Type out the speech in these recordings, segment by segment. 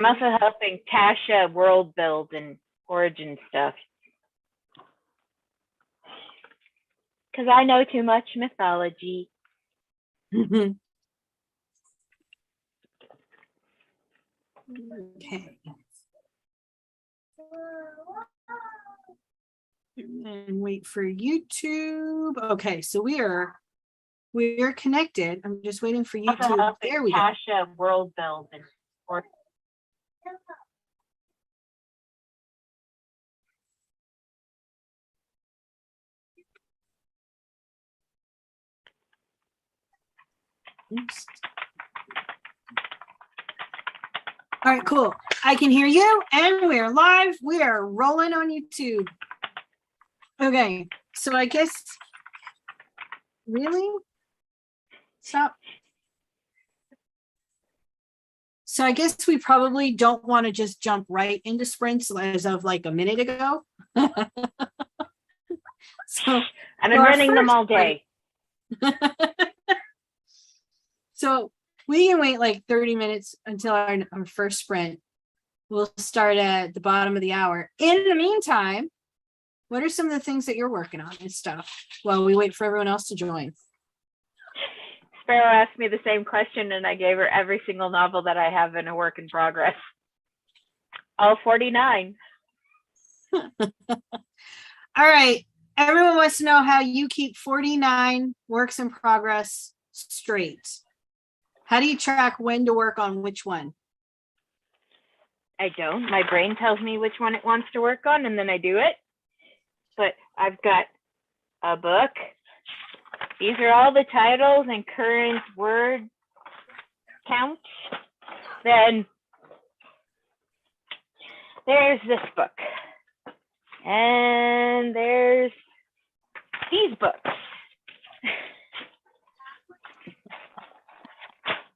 I'm also helping Tasha world build and origin stuff. Because I know too much mythology. Okay. And wait for YouTube. Okay, so we are connected. I'm just waiting for YouTube. There we go. Tasha world build and origin. Oops. All right, cool. I can hear you and we're live. We are rolling on YouTube. Okay, so I guess, really? Stop. So I guess we probably don't want to just jump right into sprints as of like a minute ago. So I've been running them all day. So we can wait like 30 minutes until our first sprint. We'll start at the bottom of the hour. In the meantime, what are some of the things that you're working on and stuff while we wait for everyone else to join? Sparrow asked me the same question and I gave her every single novel that I have in a work in progress. All 49. All right. Everyone wants to know how you keep 49 works in progress straight. How do you track when to work on which one? I don't. My brain tells me which one it wants to work on and then I do it. But I've got a book. These are all the titles and current word counts. Then there's this book. And there's these books.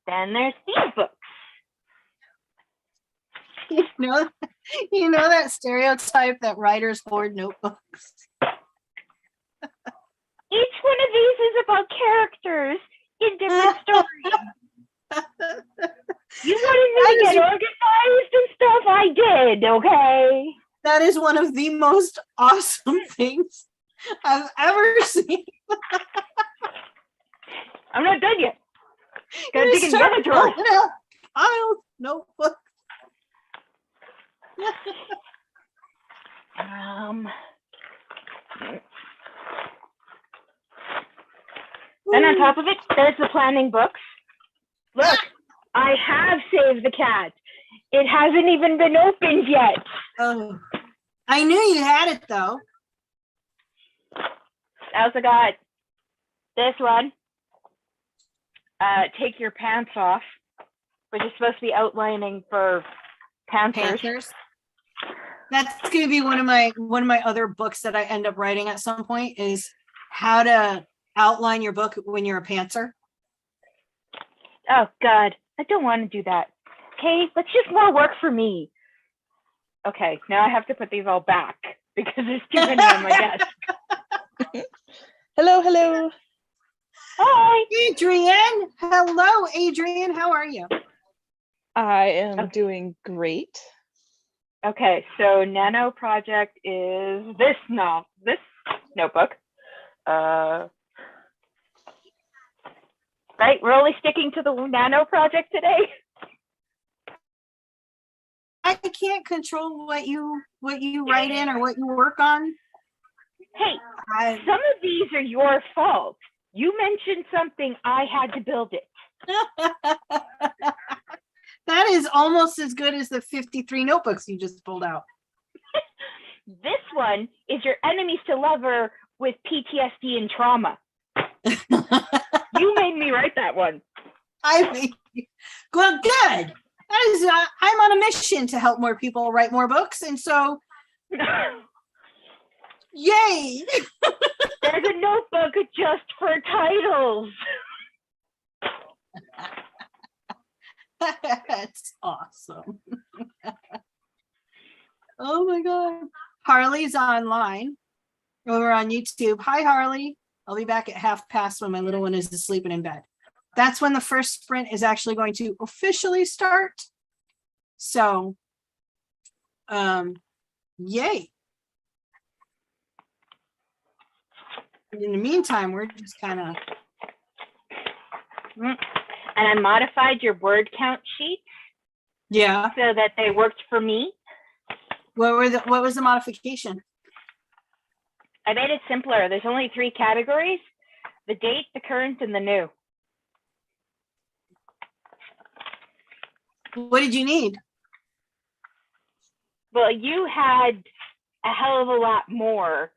Then there's these books. You know that stereotype that writers hoard notebooks. Each one of these is about characters in different stories. You wanted me to get organized and stuff, I did, okay? That is one of the most awesome things I've ever seen. I'm not done yet. Gotta dig in the other drawer. I'll notebook. Then on top of it, there's the planning books. Look, I have saved the cat. It hasn't even been opened yet. Oh, I knew you had it though. I also got this one. Take Your Pants Off, which is supposed to be outlining for Panthers. That's going to be one of my other books that I end up writing at some point is how to outline your book when you're a pantser. Oh God, I don't want to do that. Okay, that's just more work for me. Okay, now I have to put these all back because there's too many on my desk. Hello. Hi, Adrian. Hello, Adrian. How are you? I am doing great. Okay, so Nano Project is this notebook. Right, we're only sticking to the Nano Project today. I can't control what you write in or what you work on. Hey, some of these are your fault. You mentioned something, I had to build it. That is almost as good as the 53 notebooks you just pulled out. This one is your enemies to lover with PTSD and trauma. You made me write that one. Well, good. That is, I'm on a mission to help more people write more books, and so, yay! There's a notebook just for titles. That's awesome. Oh my God. Harley's online over on YouTube. Hi, Harley. I'll be back at 1:30 when my little one is asleep and in bed. That's when the first sprint is actually going to officially start. So, yay. In the meantime, we're just kind of. And I modified your word count sheet Yeah. so that they worked for me. What was the modification? I made it simpler. There's only 3 categories: the date, the current, and the new. What did you need? Well, you had a hell of a lot more,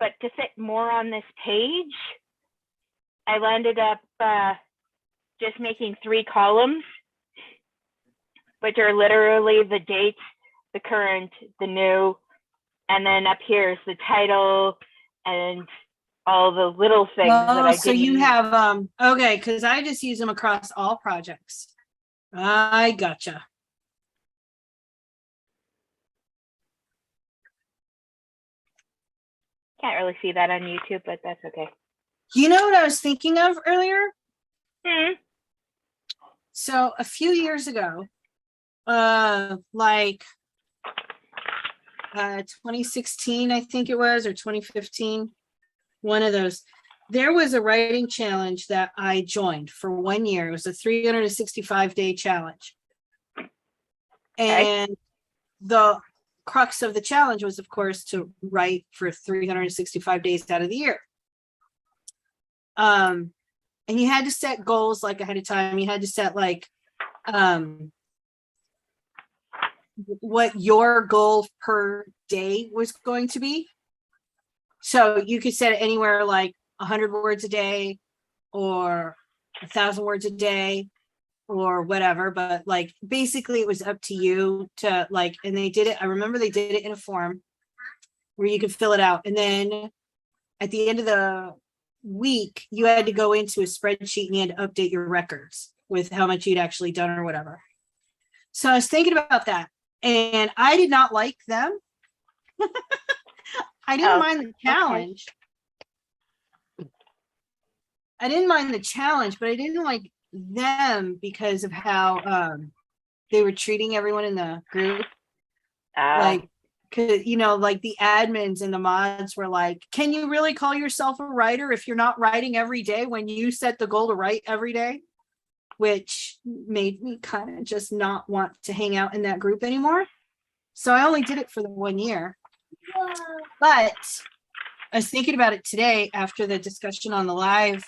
but to fit more on this page, I landed up just making 3 columns, which are literally the date, the current, the new, and then up here is the title and all the little things that I so didn't. You have okay, because I just use them across all projects. I gotcha. Can't really see that on YouTube, but that's okay. You know what I was thinking of earlier? So a few years ago, like 2016, I think it was, or 2015, one of those, there was a writing challenge that I joined for 1 year. It was a 365-day challenge. And the crux of the challenge was, of course, to write for 365 days out of the year. And you had to set goals like ahead of time. You had to set like what your goal per day was going to be. So you could set it anywhere like 100 words a day or 1,000 words a day or whatever. But like basically it was up to you to like, and they did it. I remember they did it in a form where you could fill it out. And then at the end of the week, you had to go into a spreadsheet and you had to update your records with how much you'd actually done or whatever. So I was thinking about that, and I did not like them. I didn't mind the challenge. Okay. I didn't mind the challenge, but I didn't like them because of how they were treating everyone in the group. Like, cause you know, like the admins and the mods were like, can you really call yourself a writer if you're not writing every day when you set the goal to write every day? Which made me kind of just not want to hang out in that group anymore. So I only did it for the 1 year. But I was thinking about it today after the discussion on the live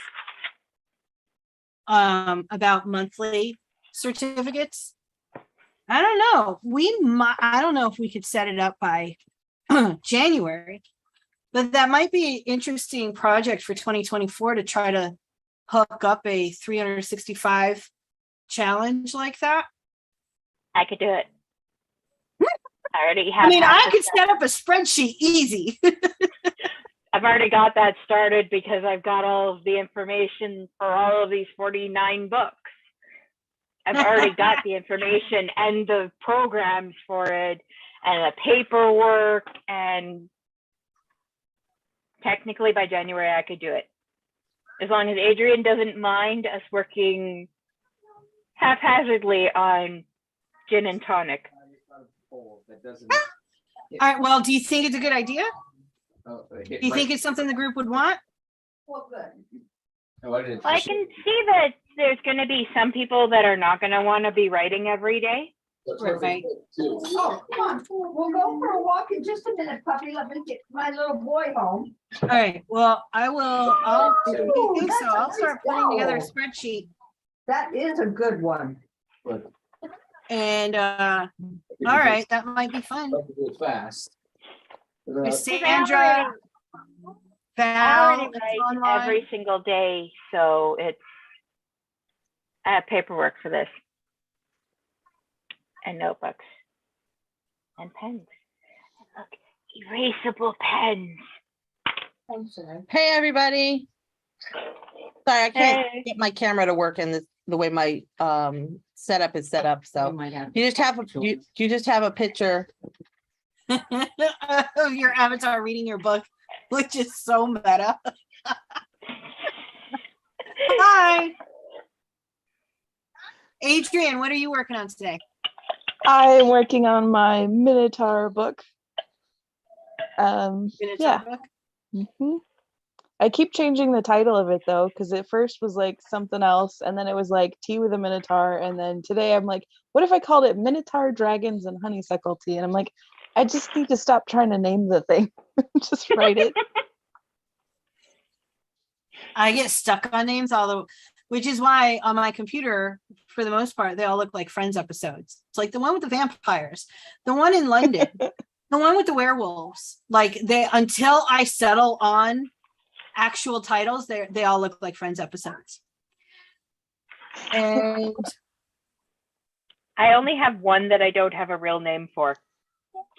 about monthly certificates. I don't know. I don't know if we could set it up by January, but that might be an interesting project for 2024 to try to hook up a 365 challenge like that. I could do it. I already have. I mean, I could set up a spreadsheet easy. I've already got that started because I've got all of the information for all of these 49 books. I've already got the information and the programs for it and the paperwork, and technically by January I could do it. As long as Adrian doesn't mind us working haphazardly on gin and tonic. All right, well, do you think it's a good idea? Do you think it's something the group would want? Well, I can see that there's going to be some people that are not going to want to be writing every day. Right. Oh, come on, we'll go for a walk in just a minute, puppy. Let me get my little boy home. All right, well, I'll start putting together a spreadsheet. That is a good one. And all right, that might be fun. Fast. Cassandra, I Val, already write every single day, so I have paperwork for this, and notebooks, and pens. Look, erasable pens. Hey everybody. Sorry, I can't Hey. get my camera to work in the way my setup is set up. So you just have a picture. of your avatar reading your book, which is so meta. Hi. Adrian, what are you working on today? I'm working on my Minotaur book. Minotaur Yeah. book? Mhm. I keep changing the title of it though, because at first was like something else, and then it was like Tea with a Minotaur, and then today I'm like, what if I called it Minotaur, Dragons, and Honeysuckle Tea? And I'm like, I just need to stop trying to name the thing. Just write it. I get stuck on names, although, which is why on my computer, for the most part, they all look like Friends episodes. It's like the one with the vampires, the one in London, the one with the werewolves. Like until I settle on actual titles, they all look like Friends episodes. And I only have one that I don't have a real name for.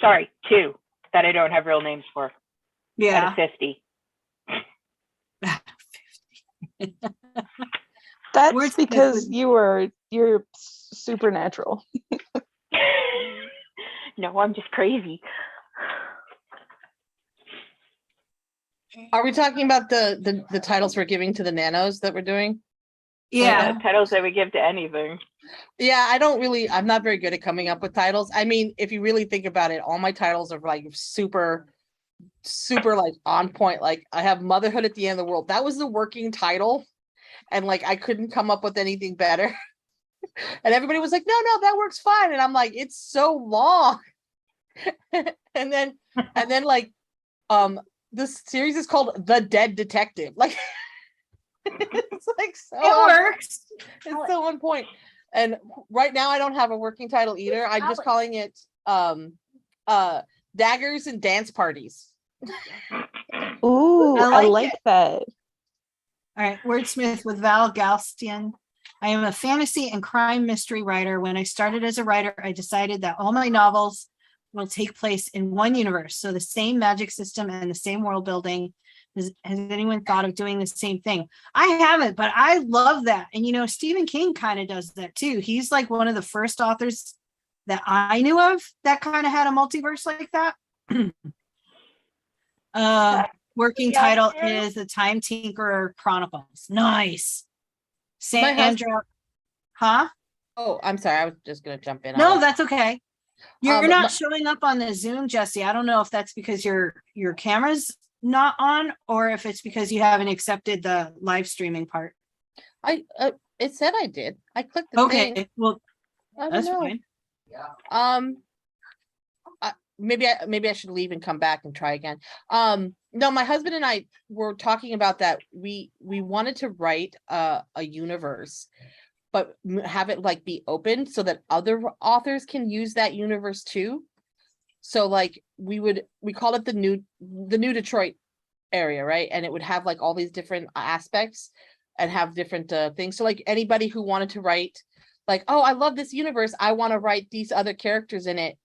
Sorry, two that I don't have real names for out yeah, of 50. That's Words because with- you're supernatural. No, I'm just crazy. Are we talking about the titles we're giving to the nanos that we're doing? yeah. Titles that we give to anything. Yeah, I'm not very good at coming up with titles. I mean, if you really think about it, all my titles are like super like on point. Like I have Motherhood at the End of the World. That was the working title. And like I couldn't come up with anything better. And everybody was like, no, that works fine. And I'm like, it's so long. and then like this series is called The Dead Detective. Like it's like so It works. it's so on point. And right now I don't have a working title either. I'm just calling it Daggers and Dance Parties. Ooh, I like like that. All right, wordsmith with Val Galstian. I am a fantasy and crime mystery writer. When I started as a writer, I decided that all my novels will take place in one universe. So the same magic system and the same world building. Has anyone thought of doing the same thing? I haven't, but I love that. And you know, Stephen King kind of does that too. He's like one of the first authors that I knew of that kind of had a multiverse like that. Working title is The Time Tinkerer Chronicles. Nice. Sandra, huh? Oh, I'm sorry. I was just gonna jump in. No, that's okay. You're not my- showing up on the Zoom, Jesse. I don't know if that's because your camera's not on or if it's because you haven't accepted the live streaming part. It said I did. I clicked the Okay, thing. well, I don't that's know. fine. Maybe I should leave and come back and try again. No, my husband and I were talking about that. We wanted to write a universe, but have it like be open so that other authors can use that universe too. So like we call it the new Detroit area, right? And it would have like all these different aspects and have different things. So like anybody who wanted to write like, oh, I love this universe, I want to write these other characters in it,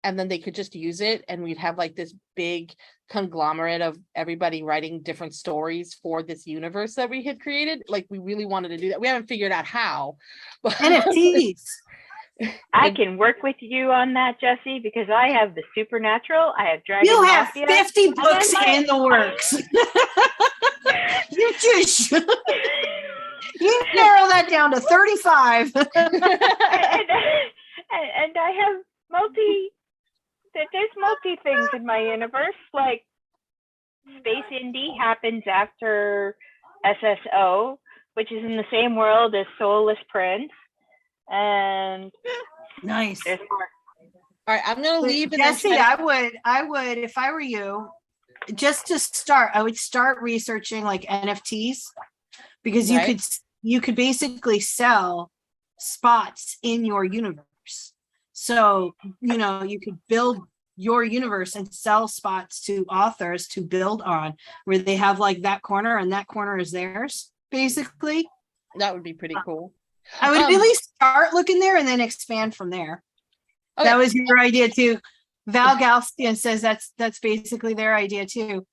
and then they could just use it, and we'd have like this big conglomerate of everybody writing different stories for this universe that we had created. Like we really wanted to do that. We haven't figured out how. But NFTs. I can work with you on that, Jesse, because I have the supernatural. I have Dragon You have Mafia, 50 and books I might- in the works. You just you narrow that down to 35. and I have there's multi things in my universe. Like Space Indie happens after SSO, which is in the same world as Soulless Prince. And Nice. there's more. all right, I'm gonna leave. And Jesse, then I would, if I were you, just to start, I would start researching like NFTs because Right. you could basically sell spots in your universe. So, you know, you could build your universe and sell spots to authors to build on where they have like that corner and that corner is theirs, basically. that would be pretty cool. I would at least start looking there and then expand from there. Okay. That was your idea too. Val Galstian says that's basically their idea too.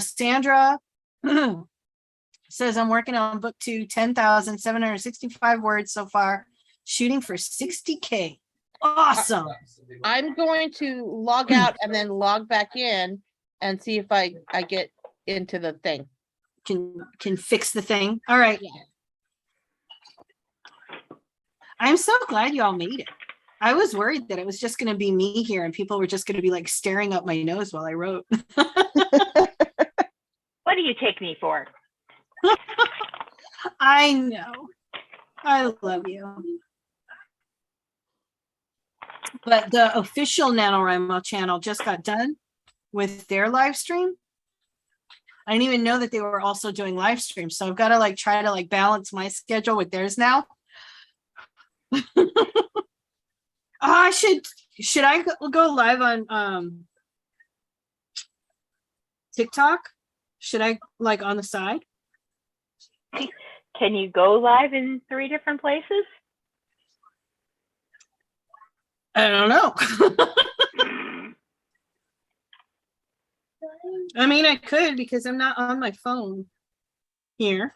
Sandra says I'm working on book 2, 10,765 words so far, shooting for 60K. Awesome. I'm going to log out and then log back in and see if I get into the thing. Can fix the thing. All right. Yeah. I'm so glad you all made it. I was worried that it was just going to be me here and people were just going to be like staring up my nose while I wrote. What do you take me for? I know. I love you. But the official NaNoWriMo channel just got done with their live stream. I didn't even know that they were also doing live streams. So I've got to like try to like balance my schedule with theirs now. Should I go live on TikTok? Should I like on the side? Can you go live in 3 different places? I don't know. I mean, I could because I'm not on my phone here.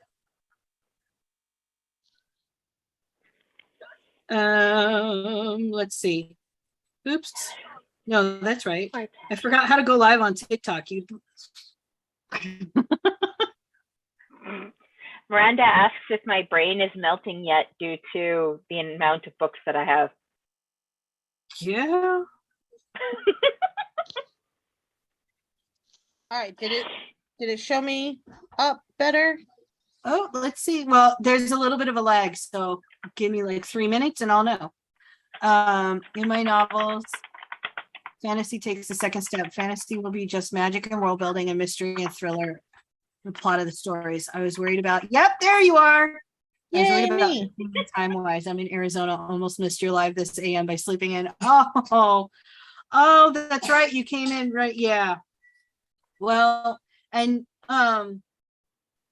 Let's see. Oops. No, that's right. I forgot how to go live on TikTok. You. Miranda asks if my brain is melting yet due to the amount of books that I have. Yeah. All right, did it show me up better? Oh, let's see. Well, there's a little bit of a lag, so give me like 3 minutes and I'll know. In my novels, fantasy takes the second step. Fantasy will be just magic and world building and mystery and thriller. The plot of the stories. I was worried about. Yep, there you are. I was worried about time wise. I'm in Arizona. Almost missed your live this AM by sleeping in. Oh, that's right. You came in right. Yeah. Well, and right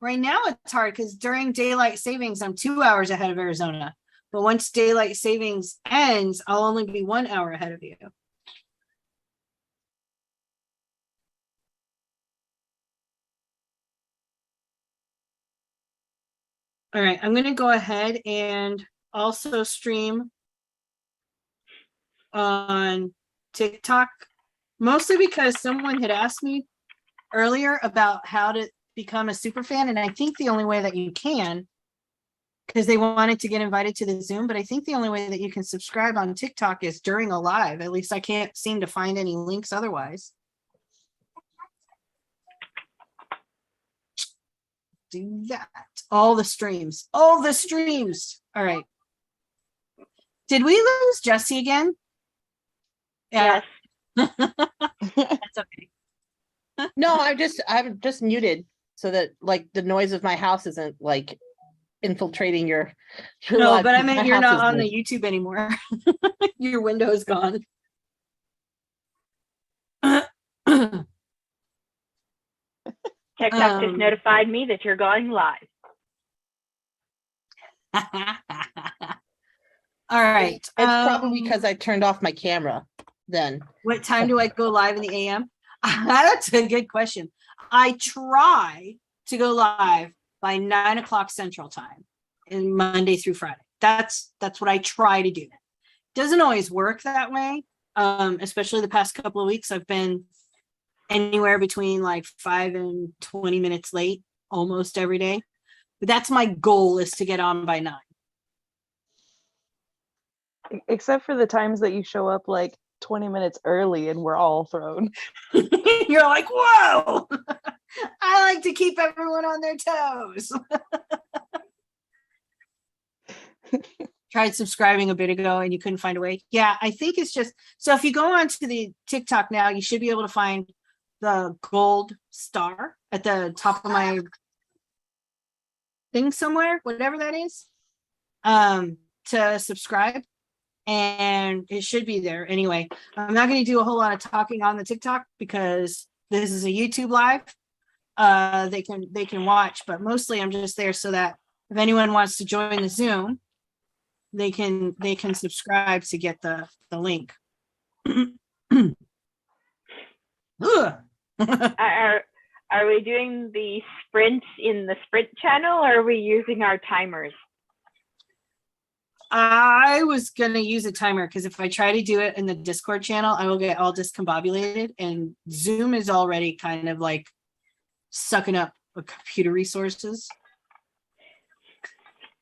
now it's hard because during daylight savings, I'm 2 hours ahead of Arizona. But once daylight savings ends, I'll only be 1 hour ahead of you. All right, I'm going to go ahead and also stream on TikTok, mostly because someone had asked me earlier about how to become a super fan. And I think the only way that you can, because they wanted to get invited to the Zoom, but I think the only way that you can subscribe on TikTok is during a live. At least I can't seem to find any links otherwise. Do that. All the streams. All right. Did we lose Jesse again? Yes. That's okay. No, I'm just muted so that like the noise of my house isn't like infiltrating your No, live. but I meant My you're house not is on lit. the YouTube anymore. Your window is gone. TikTok just notified me that you're going live. All right. It's probably because I turned off my camera then. What time do I go live in the AM? That's a good question. I try to go live by 9 o'clock Central Time, in Monday through Friday. That's what I try to do. Doesn't always work that way. Especially the past couple of weeks, I've been anywhere between like 5 and 20 minutes late almost every day. But that's my goal, is to get on by 9. Except for the times that you show up like 20 minutes early and we're all thrown. You're like, whoa, I like to keep everyone on their toes. Tried subscribing a bit ago and you couldn't find a way. Yeah, I think it's just, so if you go onto the TikTok now, you should be able to find the gold star at the top of my thing somewhere, whatever that is, to subscribe. And it should be there. Anyway, I'm not going to do a whole lot of talking on the TikTok because this is a YouTube live. They can watch, but mostly I'm just there so that if anyone wants to join the Zoom, they can subscribe to get the link. Are we doing the sprints in the sprint channel, or are we using our timers? I was going to use a timer because if I try to do it in the Discord channel, I will get all discombobulated, and Zoom is already kind of like sucking up computer resources.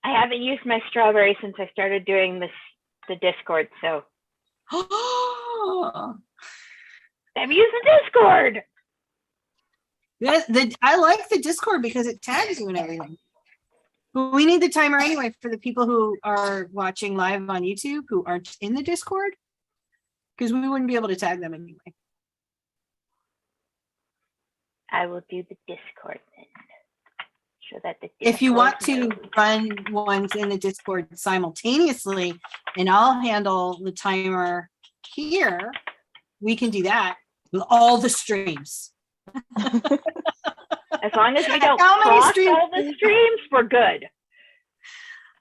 I haven't used my strawberry since I started doing the Discord, so I'm using Discord. I like the Discord because it tags you and everything. But we need the timer anyway for the people who are watching live on YouTube who aren't in the Discord, because we wouldn't be able to tag them anyway. I will do the Discord then. So that the If you want to Discord knows. run ones in the Discord simultaneously, and I'll handle the timer here, we can do that with all the streams. As long as we don't How many cross streams? all the streams, we're good.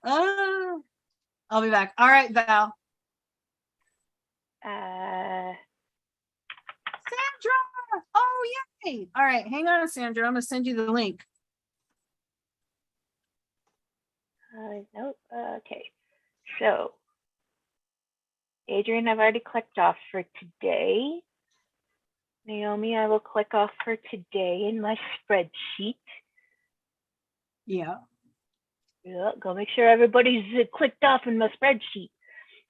I'll be back. All right, Val. Sandra! Oh, yay! All right, hang on, Sandra. I'm gonna send you the link. Nope. Okay. So, Adrian, I've already clicked off for today. Naomi, I will click off for today in my spreadsheet. Yeah. Yeah, go make sure everybody's clicked off in my spreadsheet.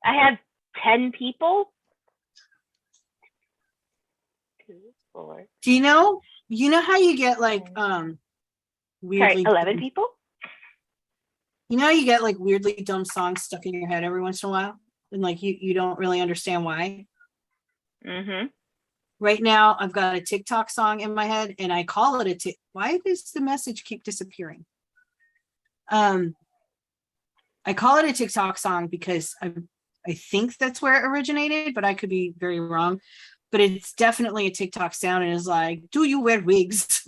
I have 10 people. 2, 4. Do you know how you get like Sorry, weirdly 11 people. You know how you get like weirdly dumb songs stuck in your head every once in a while, and like you don't really understand why. Mm-hmm. Right now, I've got a TikTok song in my head, and I call it a Why does the message keep disappearing? I call it a TikTok song because I think that's where it originated, but I could be very wrong. But it's definitely a TikTok sound, and it's like, "Do you wear wigs?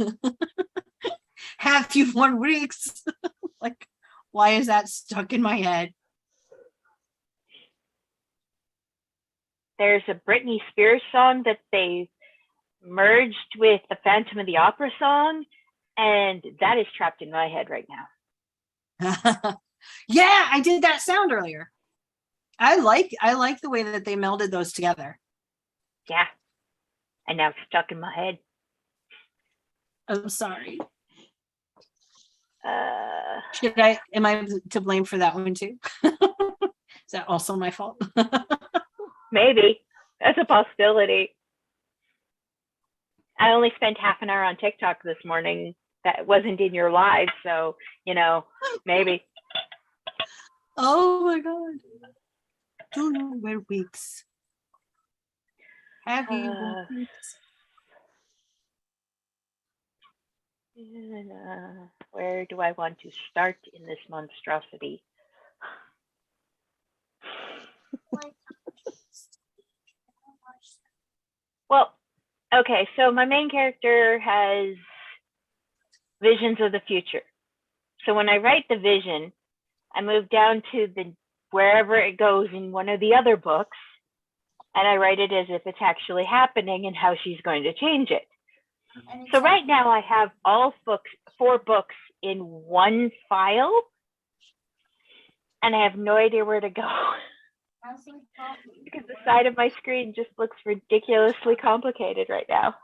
Have you worn wigs?" Like, why is that stuck in my head? There's a Britney Spears song that they merged with the Phantom of the Opera song, and that is trapped in my head right now. Yeah, I did that sound earlier. I like the way that they melded those together. Yeah. And now it's stuck in my head. I'm sorry. Uh, Am I to blame for that one too? Is that also my fault? Maybe. That's a possibility. I only spent half an hour on TikTok this morning that wasn't in your live, so, maybe. Oh my God. Do you wear wigs? Have you worn wigs? Where do I want to start in this monstrosity? Well, okay, so my main character has visions of the future. So when I write the vision, I move down to wherever it goes in one of the other books, and I write it as if it's actually happening and how she's going to change it. So right now I have all 4 books in one file, and I have no idea where to go. Because the side of my screen just looks ridiculously complicated right now.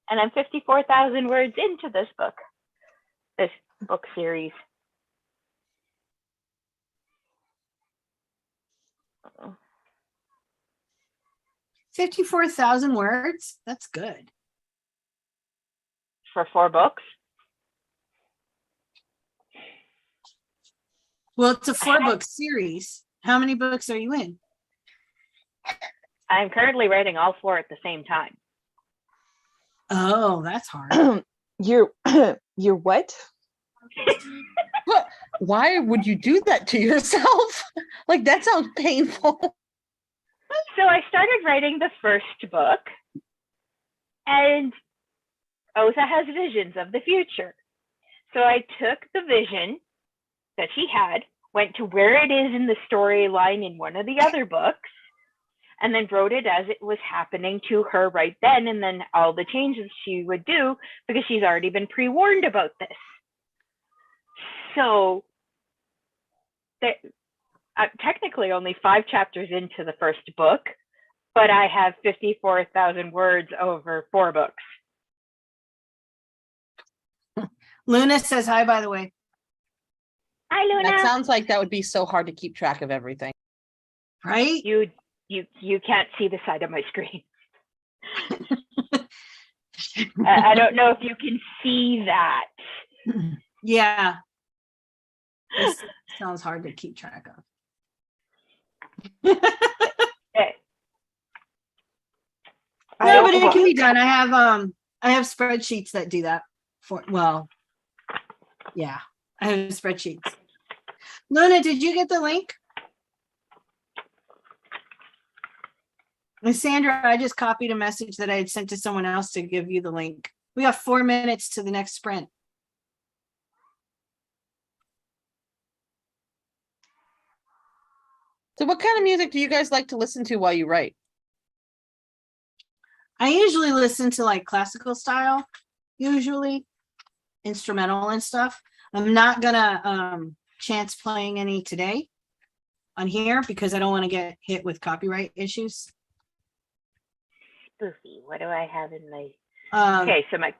And I'm 54,000 words into this book series. 54,000 words? That's good. For 4 books. Well, it's a 4-book series. How many books are you in? I'm currently writing all 4 at the same time. Oh, that's hard. You're what? Why would you do that to yourself? Like, that sounds painful. So I started writing the first book, and Osa has visions of the future. So I took the vision that she had, went to where it is in the storyline in one of the other books, and then wrote it as it was happening to her right then, and then all the changes she would do, because she's already been pre-warned about this. So I'm technically only 5 chapters into the first book, but I have 54,000 words over 4 books. Luna says hi, by the way. Hi, That Luna. sounds like that would be so hard to keep track of everything. Right? You can't see the side of my screen. I don't know if you can see that. Yeah. This sounds hard to keep track of. Eh, No, but don't it can be worry. done. I have spreadsheets that do that for, well, yeah, I have spreadsheets. Luna, did you get the link? And Sandra, I just copied a message that I had sent to someone else to give you the link. We got 4 minutes to the next sprint. So what kind of music do you guys like to listen to while you write? I usually listen to like classical style, usually instrumental and stuff. I'm not gonna chance playing any today on here because I don't want to get hit with copyright issues. Spoofy, what do I have in my? Um, Okay, so my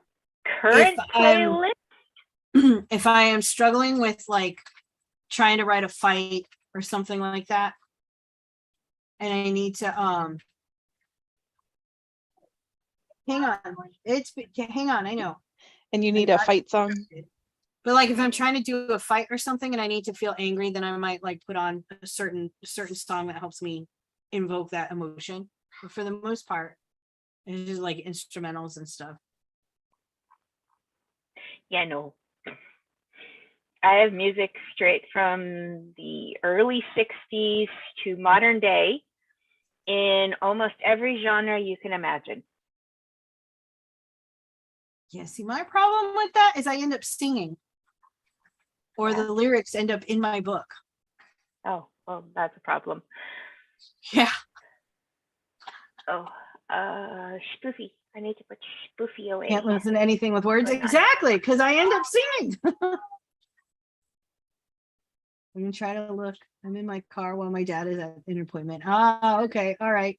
current I'm- playlist. if I am struggling with like trying to write a fight or something like that, and I need to hang on, hang on, I know. And you need a fight song. But like if I'm trying to do a fight or something and I need to feel angry, then I might like put on a certain song that helps me invoke that emotion. But for the most part, it's just like instrumentals and stuff. Yeah, no. I have music straight from the early 60s to modern day in almost every genre you can imagine. Yeah, see, my problem with that is I end up singing. Or Yeah. the lyrics end up in my book. Oh, well, that's a problem. Yeah. Oh, spoofy. I need to put spoofy away. Can't listen to anything with words. Going on. Exactly, because I end up singing. I'm gonna try to look. I'm in my car while my dad is at an appointment. Ah, okay, all right.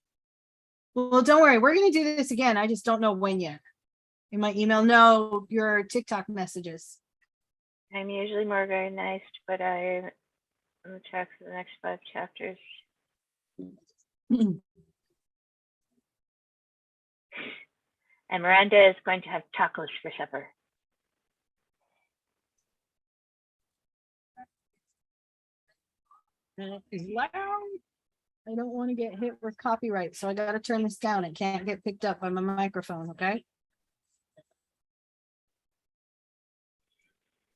Well, don't worry, we're gonna do this again. I just don't know when yet. In my email, no, your TikTok messages. I'm usually more organized, but I'm on the track for the next 5 chapters. And Miranda is going to have tacos for supper. It's loud. I don't want to get hit with copyright, so I gotta turn this down. It can't get picked up by my microphone, okay?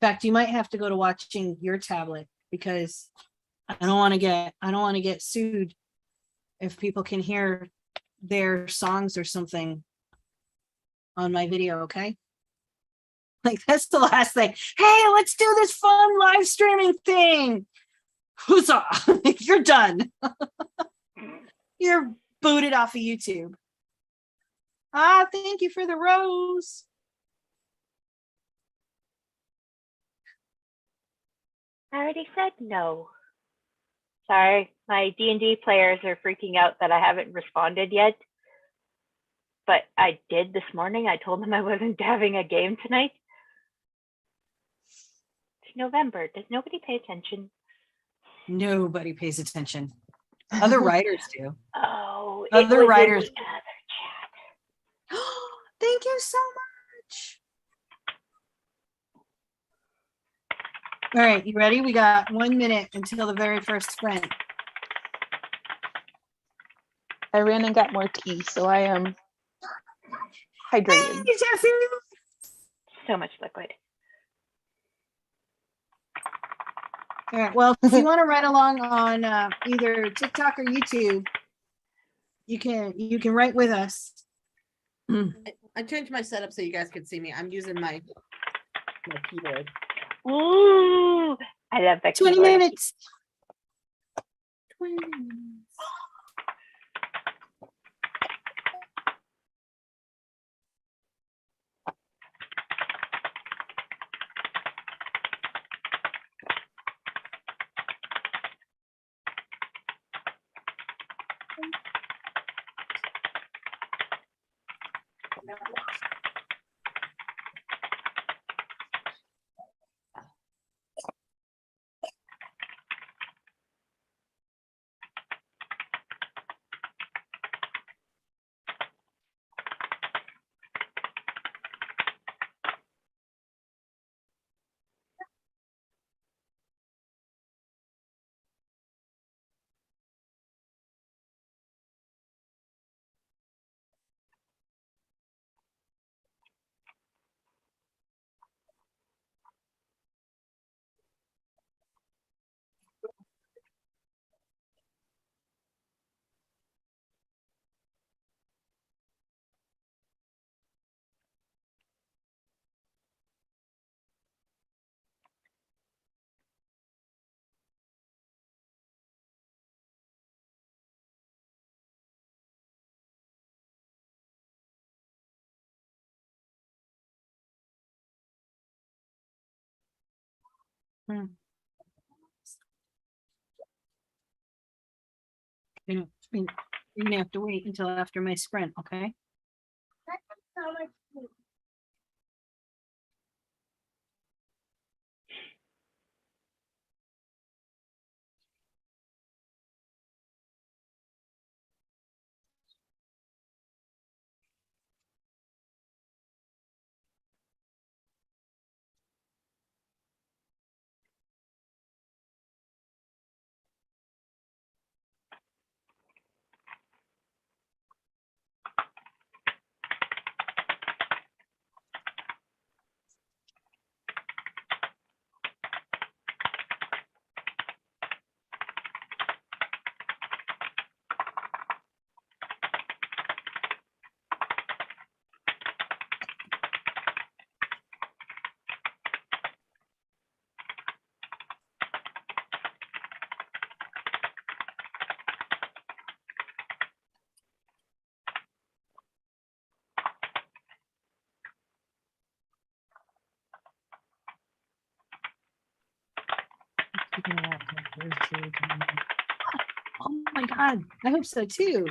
In fact, you might have to go to watching your tablet because I don't want to get sued if people can hear their songs or something on my video, okay? Like that's the last thing. Hey, let's do this fun live streaming thing. Huzzah! You're done. You're booted off of YouTube. Ah, thank you for the rose. I already said no. Sorry, my D&D players are freaking out that I haven't responded yet. But I did this morning. I told them I wasn't having a game tonight. It's November. Does nobody pay attention? Nobody pays attention. Other writers do. Oh, Other it was writers. in the other chat. Thank you so much. All right, you ready? We got 1 minute until the very first sprint. I ran and got more tea, so I am hydrated. Hey, Jesse. So much liquid. All right, well, if you want to ride along on either TikTok or YouTube, you can write with us. I changed my setup so you guys could see me. I'm using my keyboard. Ooh, I love that. 20 keyboard. minutes. 20 minutes. Hmm. You're gonna have to wait until after my sprint, okay? Oh my God, I hope so too.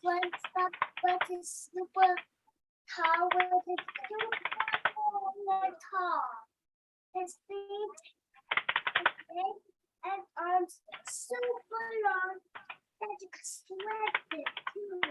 unstuck, but it's super tall with a super tall. His feet and arms super long that you can stretch it too.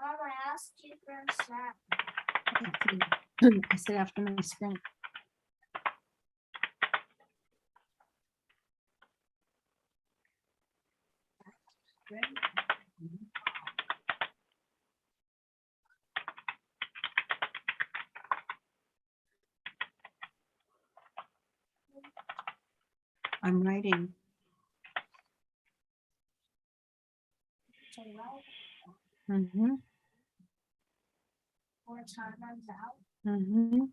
Mom, I asked you for a snack. I said after my sprint. I'm writing. So right Mm-hmm. before time runs out. Mm-hmm.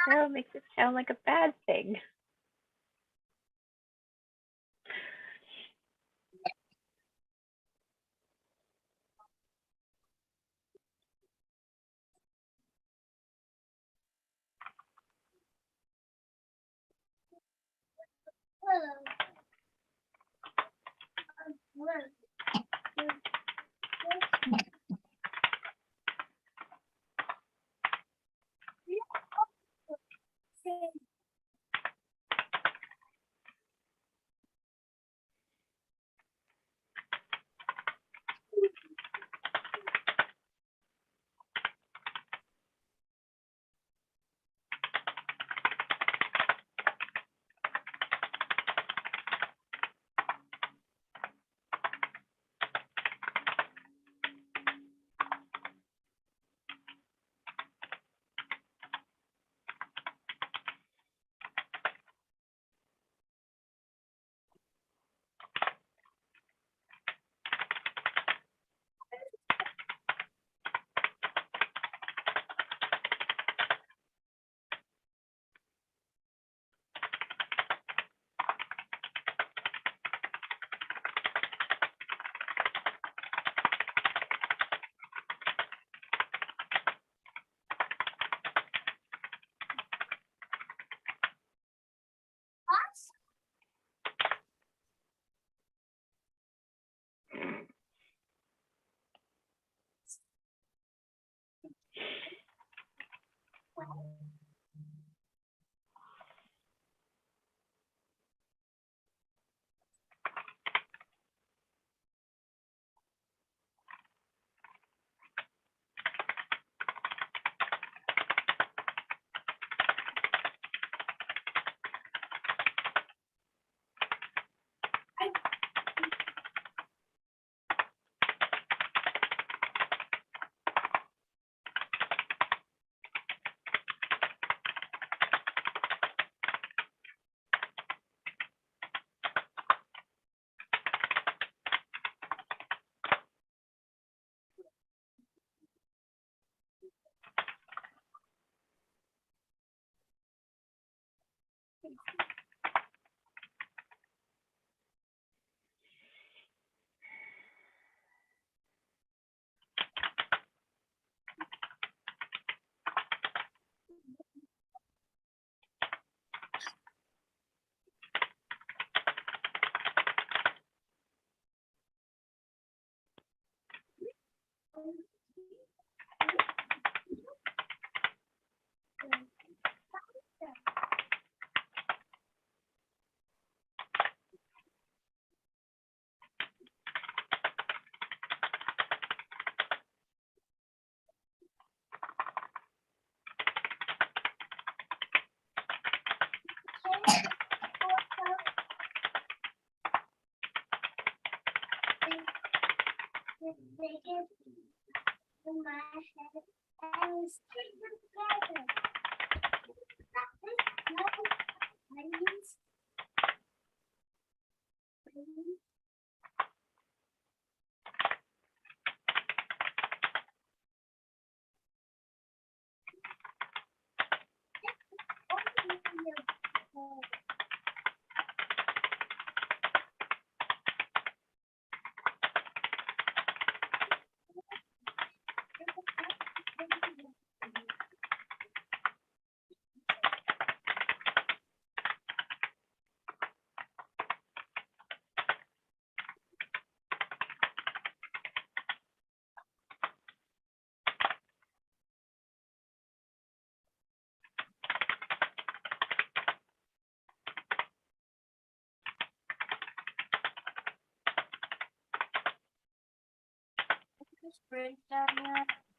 Carol makes it sound like a bad thing.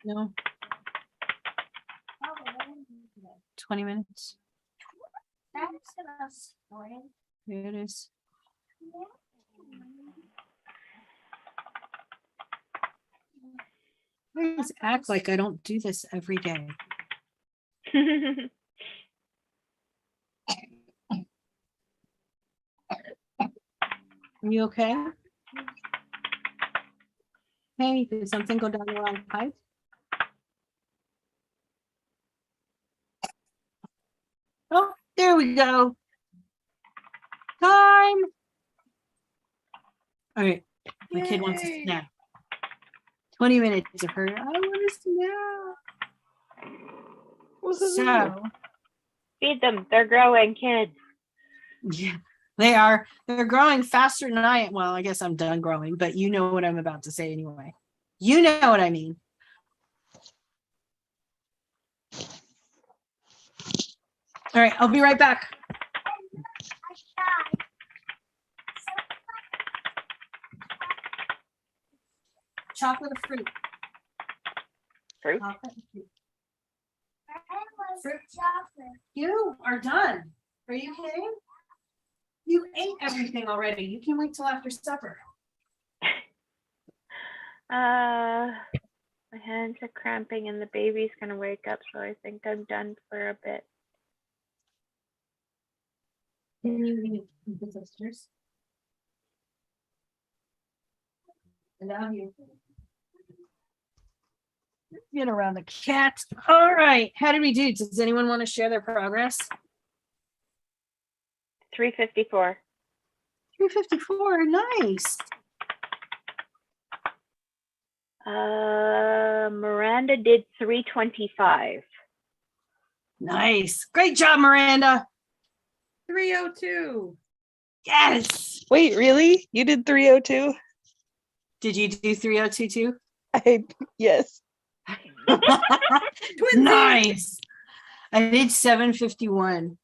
No, 20 minutes. Here it is. Please act like I don't do this every day. Are you okay? Hey, did something go down the wrong pipe? Oh, there we go. Time. All right. My kid wants a Yay. snack. 20 minutes of her. I want a snack. So, Feed them. They're growing kids. yeah, they are. They're growing faster than I am. Well, I guess I'm done growing, but you know what I'm about to say anyway. You know what I mean. All right, I'll be right back. Chocolate or fruit? Fruit. Chocolate or fruit. Fruit chocolate. You are done. Are you kidding? You ate everything already. You can wait till after supper. My hands are cramping and the baby's gonna wake up, so I think I'm done for a bit. Sisters. And now you get around the cat. All right. How did we do? Does anyone want to share their progress? 354. 354. Nice. Miranda did 325. Nice. Great job, Miranda. 302. Yes. Wait, really? You did 302? Did you do 302 too? Yes. Nice. I did 751.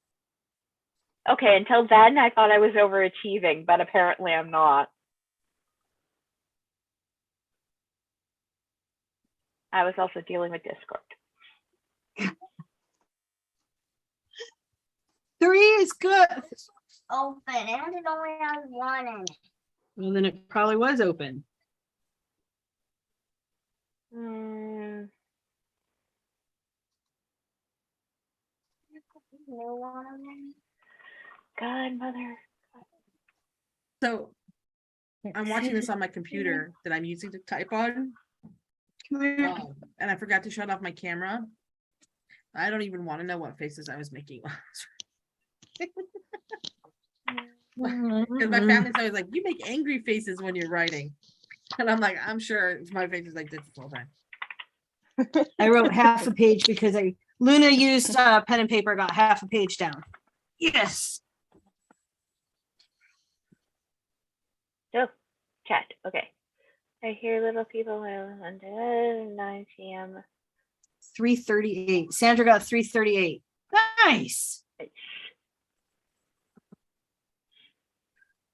Okay, until then, I thought I was overachieving, but apparently I'm not. I was also dealing with Discord. 3 is good. Open and it only has 1 in it. Well, then it probably was open. New one. God, mother. So I'm watching this on my computer that I'm using to type on. And I forgot to shut off my camera. I don't even want to know what faces I was making. Because my family's always like, you make angry faces when you're writing. And I'm like, I'm sure my face is like this the whole time. I wrote half a page because Luna used pen and paper, got half a page down. Yes. Oh, chat. Okay. I hear little people until 9 p.m. 338. Sandra got 338. Nice.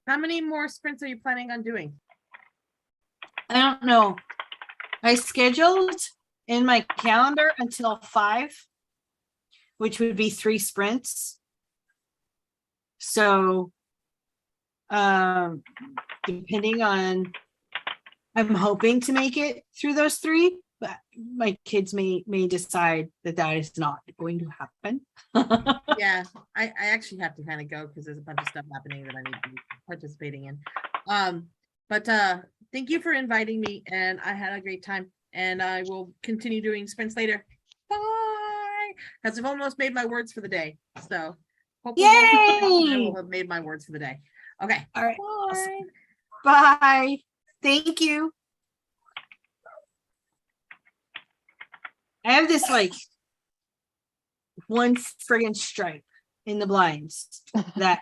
How many more sprints are you planning on doing? I don't know. I scheduled in my calendar until 5, which would be 3 sprints. So, depending on, I'm hoping to make it through those 3, but my kids may decide that is not going to happen. Yeah, I actually have to kind of go because there's a bunch of stuff happening that I need to be participating in. But thank you for inviting me, and I had a great time, and I will continue doing sprints later. Bye. Because I've almost made my words for the day. So hopefully I will have made my words for the day. Okay. All right. Bye. Awesome. Bye. Thank you. I have this like one friggin' stripe in the blinds that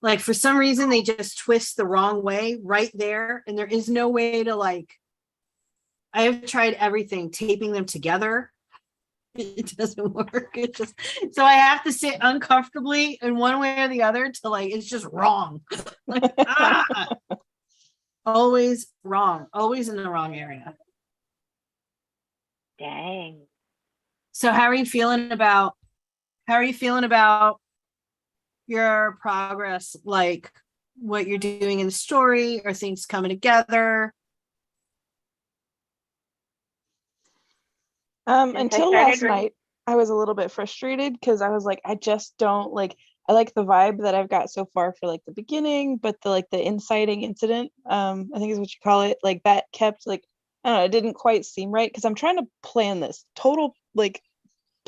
like for some reason they just twist the wrong way right there, and there is no way to like, I have tried everything, taping them together. It doesn't work. It just, so I have to sit uncomfortably in one way or the other to like, it's just wrong. Like, always wrong, always in the wrong area. Dang. So how are you feeling about your progress? Like what you're doing in the story, or things coming together? Until last night, I was a little bit frustrated because I was like, I just don't like, I like the vibe that I've got so far for like the beginning, but the like the inciting incident, I think is what you call it, like that kept like, I don't know, it didn't quite seem right because I'm trying to plan this total like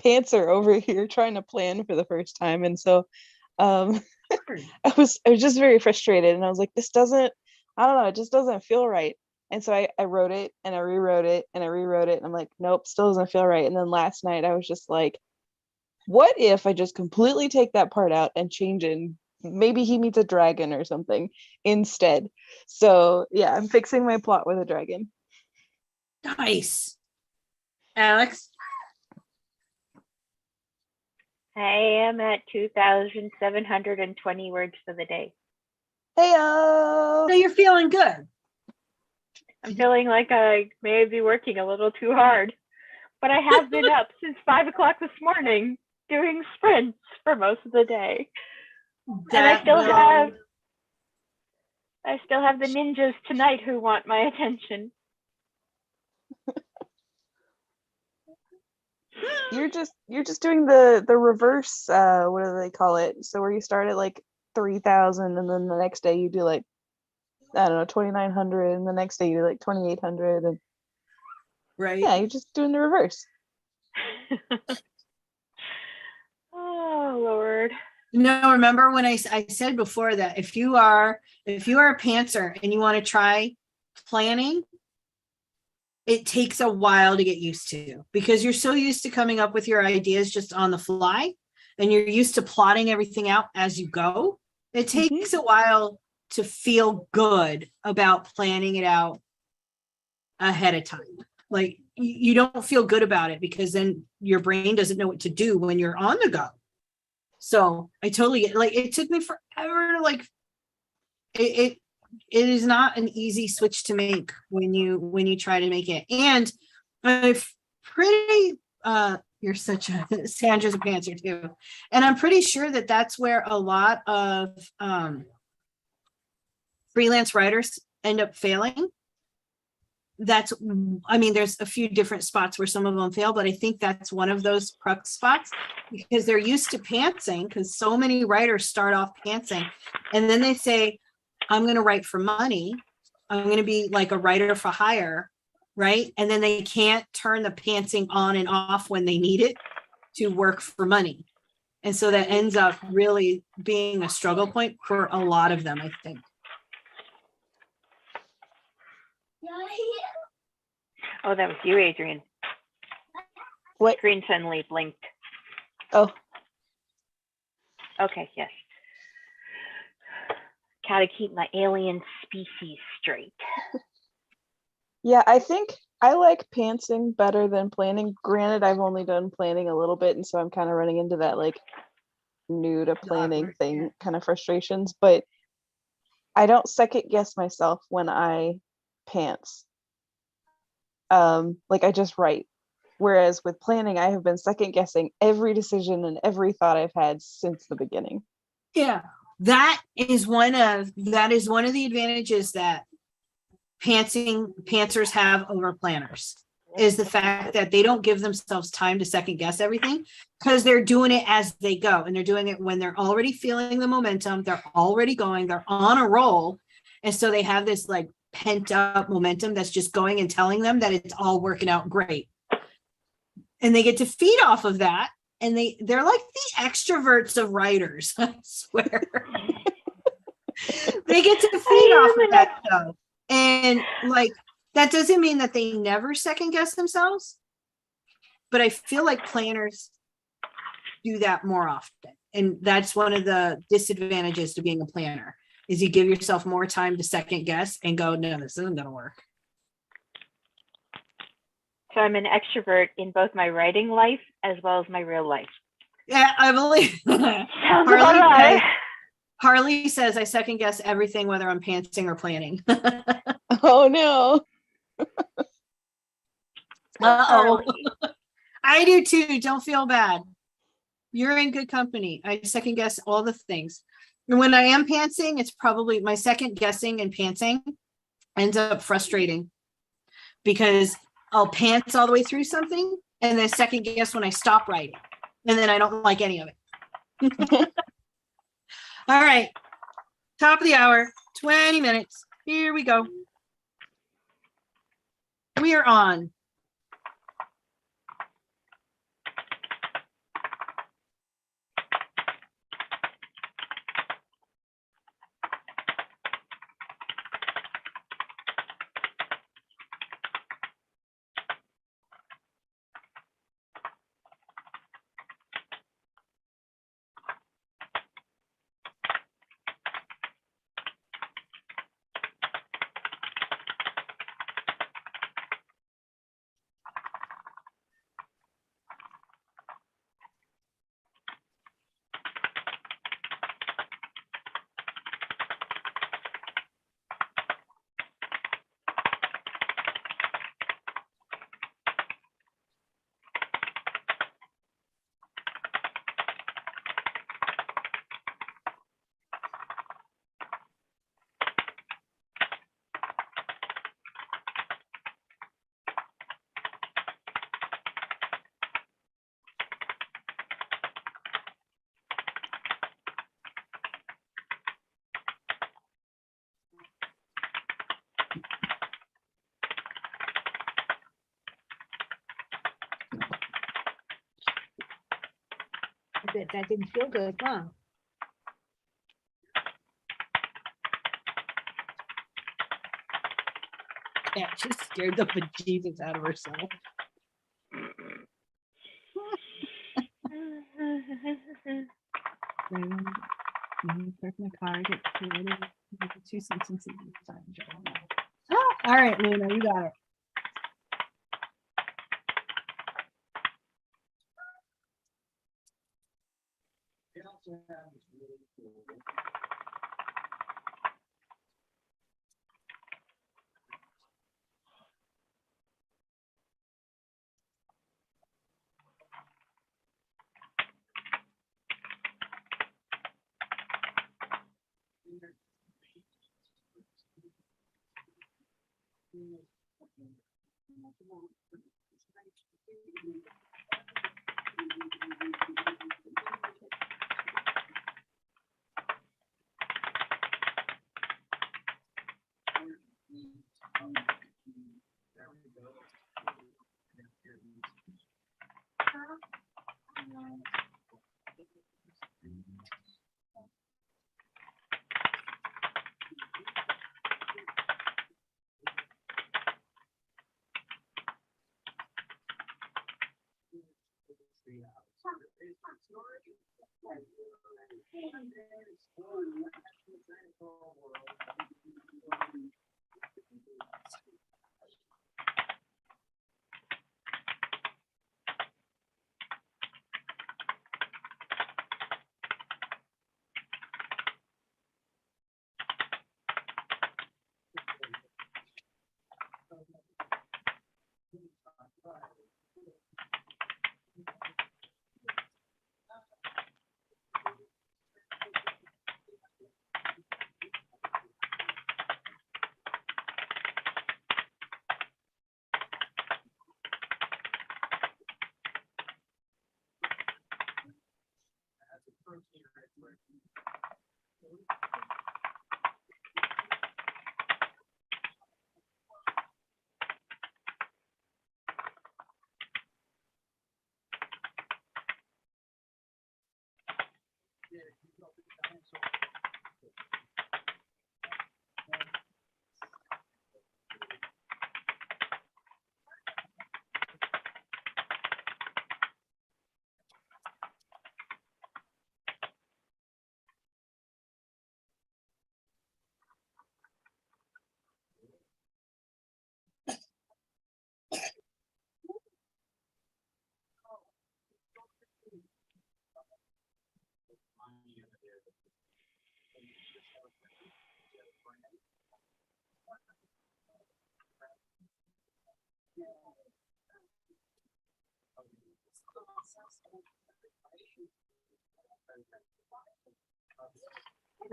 pantser over here trying to plan for the first time. And so um I was just very frustrated, and I was like, this doesn't, I don't know, it just doesn't feel right. And so I wrote it and I rewrote it and I rewrote it, and I'm like, nope, still doesn't feel right. And then last night I was just like, what if I just completely take that part out and change it? And maybe he meets a dragon or something instead. So yeah, I'm fixing my plot with a dragon. Nice. Alex? I am at 2,720 words for the day. Hey, So you're feeling good. I'm feeling like I may be working a little too hard, but I have been up since 5 o'clock this morning doing sprints for most of the day. And I still have the ninjas tonight who want my attention. you're just doing the reverse, what do they call it? So where you start at like 3,000 and then the next day you do like, I don't know, 2,900, and the next day you do like 2,800, and Right. yeah, you're just doing the reverse. Oh, Lord. No, remember when I said before that if you are a pantser and you want to try planning, it takes a while to get used to, because you're so used to coming up with your ideas just on the fly, and you're used to plotting everything out as you go. It takes a while to feel good about planning it out ahead of time. Like you don't feel good about it because then your brain doesn't know what to do when you're on the go. So I totally get, like, it took me forever to like it is not an easy switch to make when you try to make it. And I've pretty you're such a Sandra's a pantser too, and I'm pretty sure that that's where a lot of freelance writers end up failing. That's, I mean, there's a few different spots where some of them fail, but I think that's one of those crux spots, because they're used to pantsing, because so many writers start off pantsing and then they say, I'm going to write for money. I'm going to be like a writer for hire, right? And then they can't turn the pantsing on and off when they need it to work for money. And so that ends up really being a struggle point for a lot of them, I think. Oh, that was you, Adrian. What? Screen suddenly blinked. Oh, Okay, yes. Gotta keep my alien species straight. yeah, I think I like pantsing better than planning. Granted, I've only done planning a little bit, and so I'm kind of running into that like new to planning thing kind of frustrations, but I don't second guess myself when I pants. Like I just write. Whereas with planning, I have been second guessing every decision and every thought I've had since the beginning. Yeah, that is one of the advantages that pantsers have over planners, is the fact that they don't give themselves time to second guess everything, because they're doing it as they go, and they're doing it when they're already feeling the momentum, they're already going, they're on a roll, and so they have this like pent up momentum that's just going and telling them that it's all working out great, and they get to feed off of that, and they're like the extroverts of writers. I swear. They get to feed off of that stuff, and like that doesn't mean that they never second guess themselves, but I feel like planners do that more often, and that's one of the disadvantages to being a planner, is you give yourself more time to second guess and go, no, this isn't going to work. So I'm an extrovert in both my writing life as well as my real life. Yeah, I believe. Sounds about right. Harley says I second guess everything, whether I'm pantsing or planning. Oh no. Uh-oh. I do too. Don't feel bad. You're in good company. I second guess all the things. And when I am pantsing, it's probably my second guessing and pantsing ends up frustrating, because I'll pants all the way through something and then second guess when I stop writing. And then I don't like any of it. All right. Top of the hour, 20 minutes. Here we go. We are on bet that didn't feel good, huh? Yeah, she scared the bejesus out of herself. Park my car, get creative, make it 2 sentences. All right, Luna, you got it.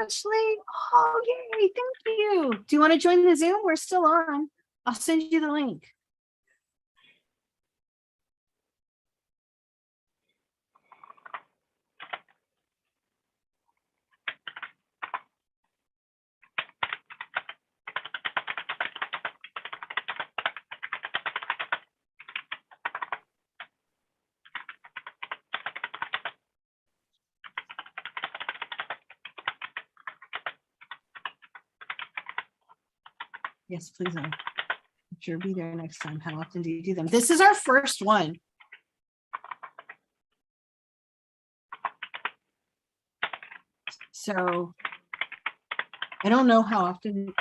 Ashley, oh yay, thank you. Do you want to join the Zoom? We're still on. I'll send you the link. Yes, please. I'm sure be there next time. How often do you do them? This is our first one. So I don't know how often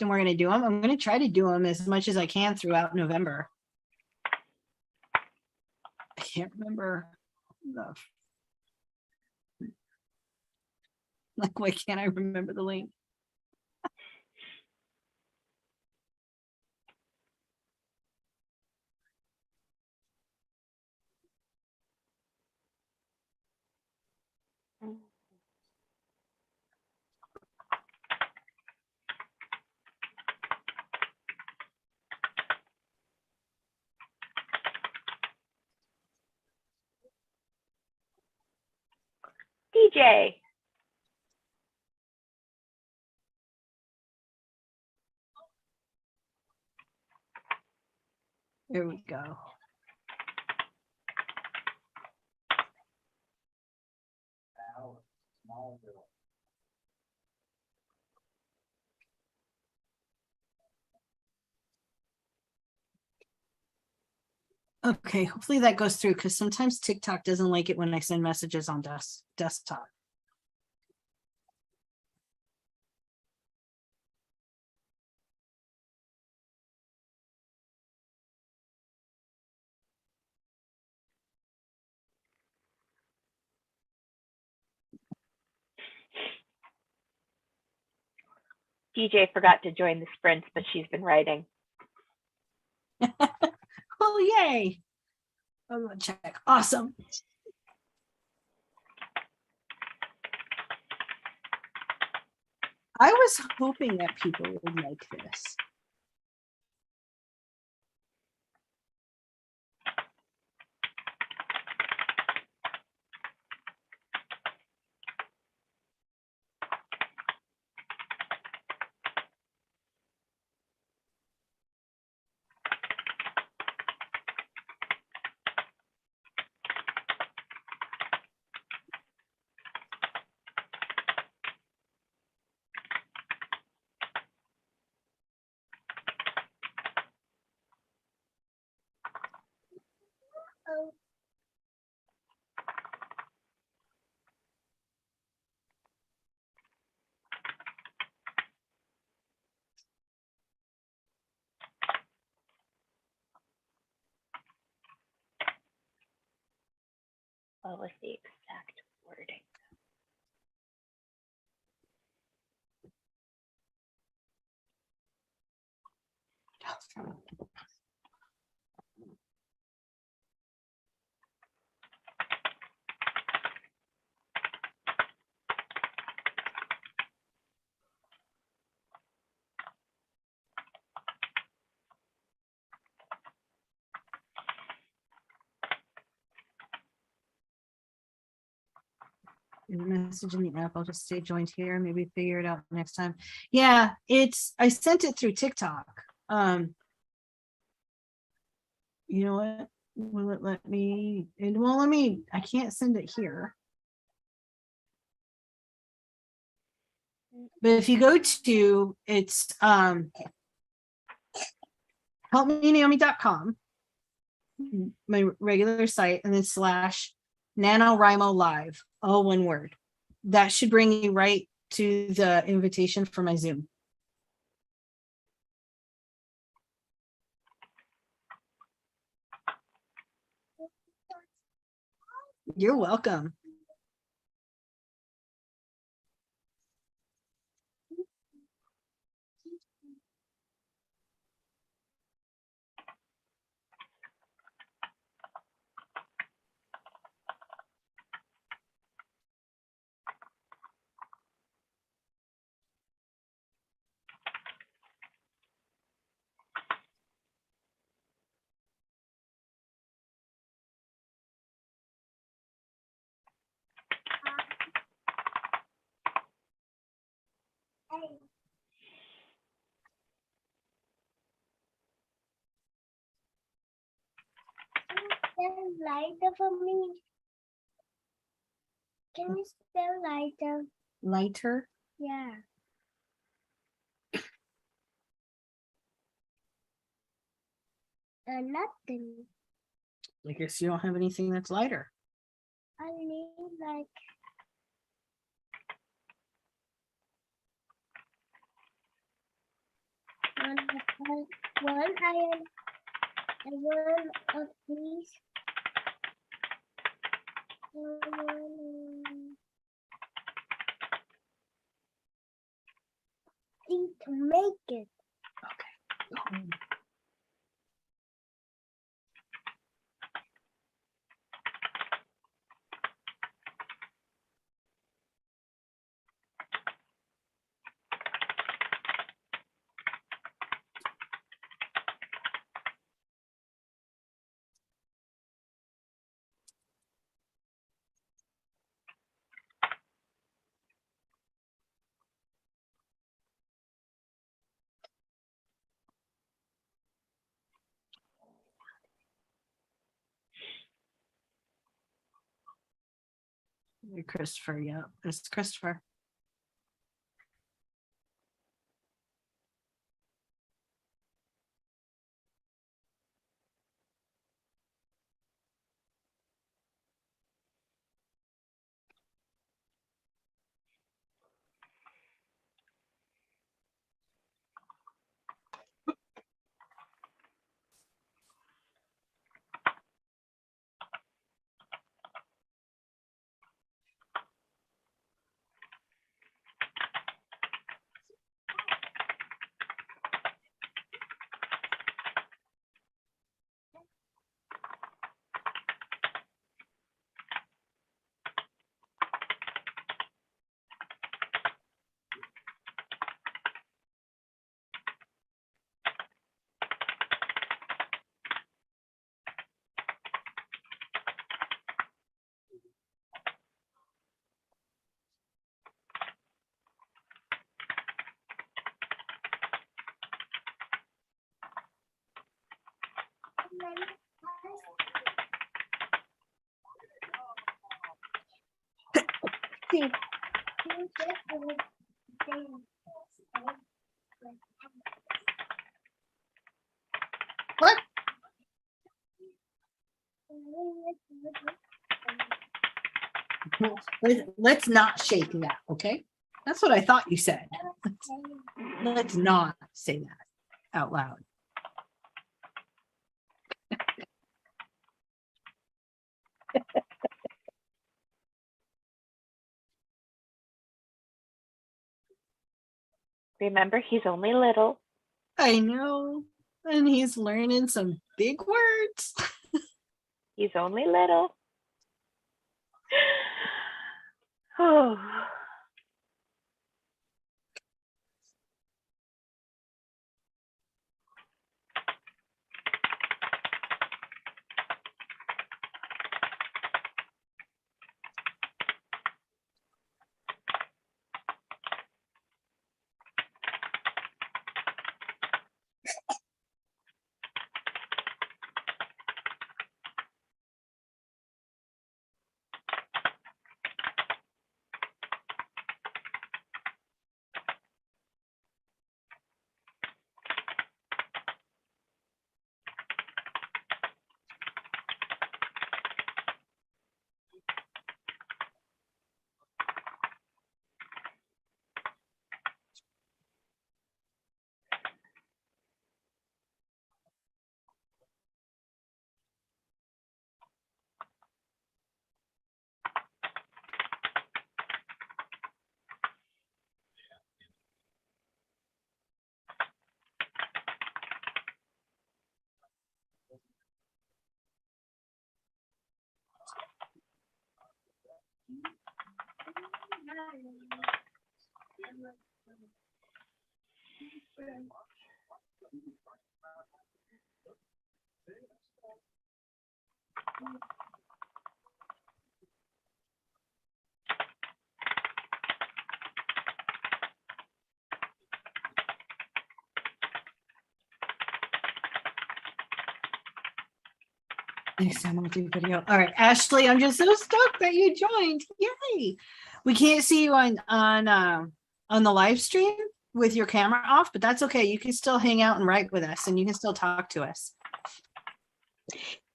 we're going to do them. I'm going to try to do them as much as I can throughout November. I can't remember the why can't I remember the link? DJ. There we go. Okay, hopefully that goes through because sometimes TikTok doesn't like it when I send messages on desktop. DJ forgot to join the sprints, but she's been writing. Oh, yay. I'm gonna check. Awesome. I was hoping that people would like this. Oh, What was the exact wording? Message in the app. I'll just stay joined here. Maybe figure it out next time. Yeah, I sent it through TikTok. You know what? Will it let me? It won't let me. I can't send it here. But if you go to it's helpmenaomi.com, my regular site, and then / NaNoWriMo live, all one word. That should bring you right to the invitation for my Zoom. You're welcome. hey. Spell lighter for me. Can you spell lighter? Lighter. Yeah. Nothing. I guess you don't have anything that's lighter. I need like one iron and one of these. Thing to make it. Okay. Christopher, yeah, it's Christopher. What? Let's not shake that, okay? That's what I thought you said. Let's not say that out loud. Remember, he's only little. I know. And he's learning some big words. He's only little. Oh. Next time I'll do video. All right, Ashley, I'm just so stoked that you joined. Yay! We can't see you on the live stream with your camera off, but that's okay. You can still hang out and write with us, and you can still talk to us.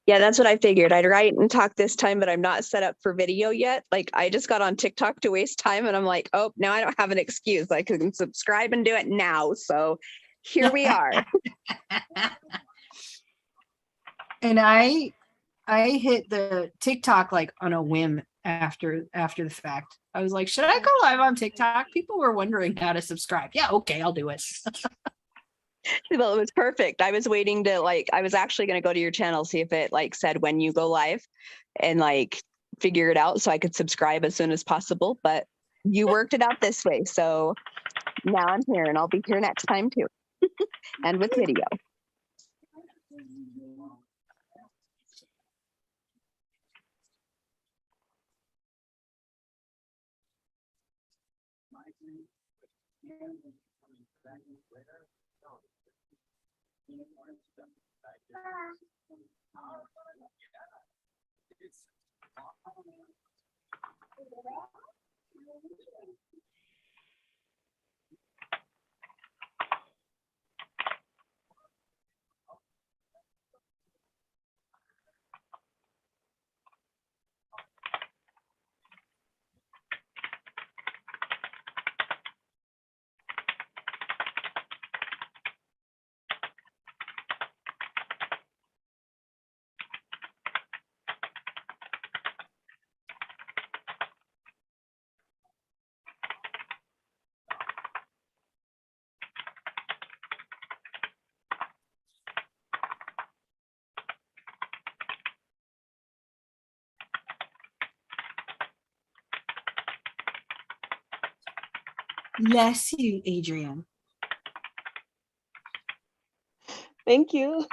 Yeah, that's what I figured. I'd write and talk this time, but I'm not set up for video yet. Like I just got on TikTok to waste time and I'm like, oh, now I don't have an excuse. I can subscribe and do it now. So here we are. And I hit the TikTok like on a whim after the fact. I was like, should I go live on TikTok? People were wondering how to subscribe. Yeah, okay, I'll do it. Well, it was perfect. I was waiting to I was actually going to go to your channel, see if it said when you go live and figure it out so I could subscribe as soon as possible. But you worked it out this way. So now I'm here and I'll be here next time too. And with video. Bless you, Adrian. Thank you.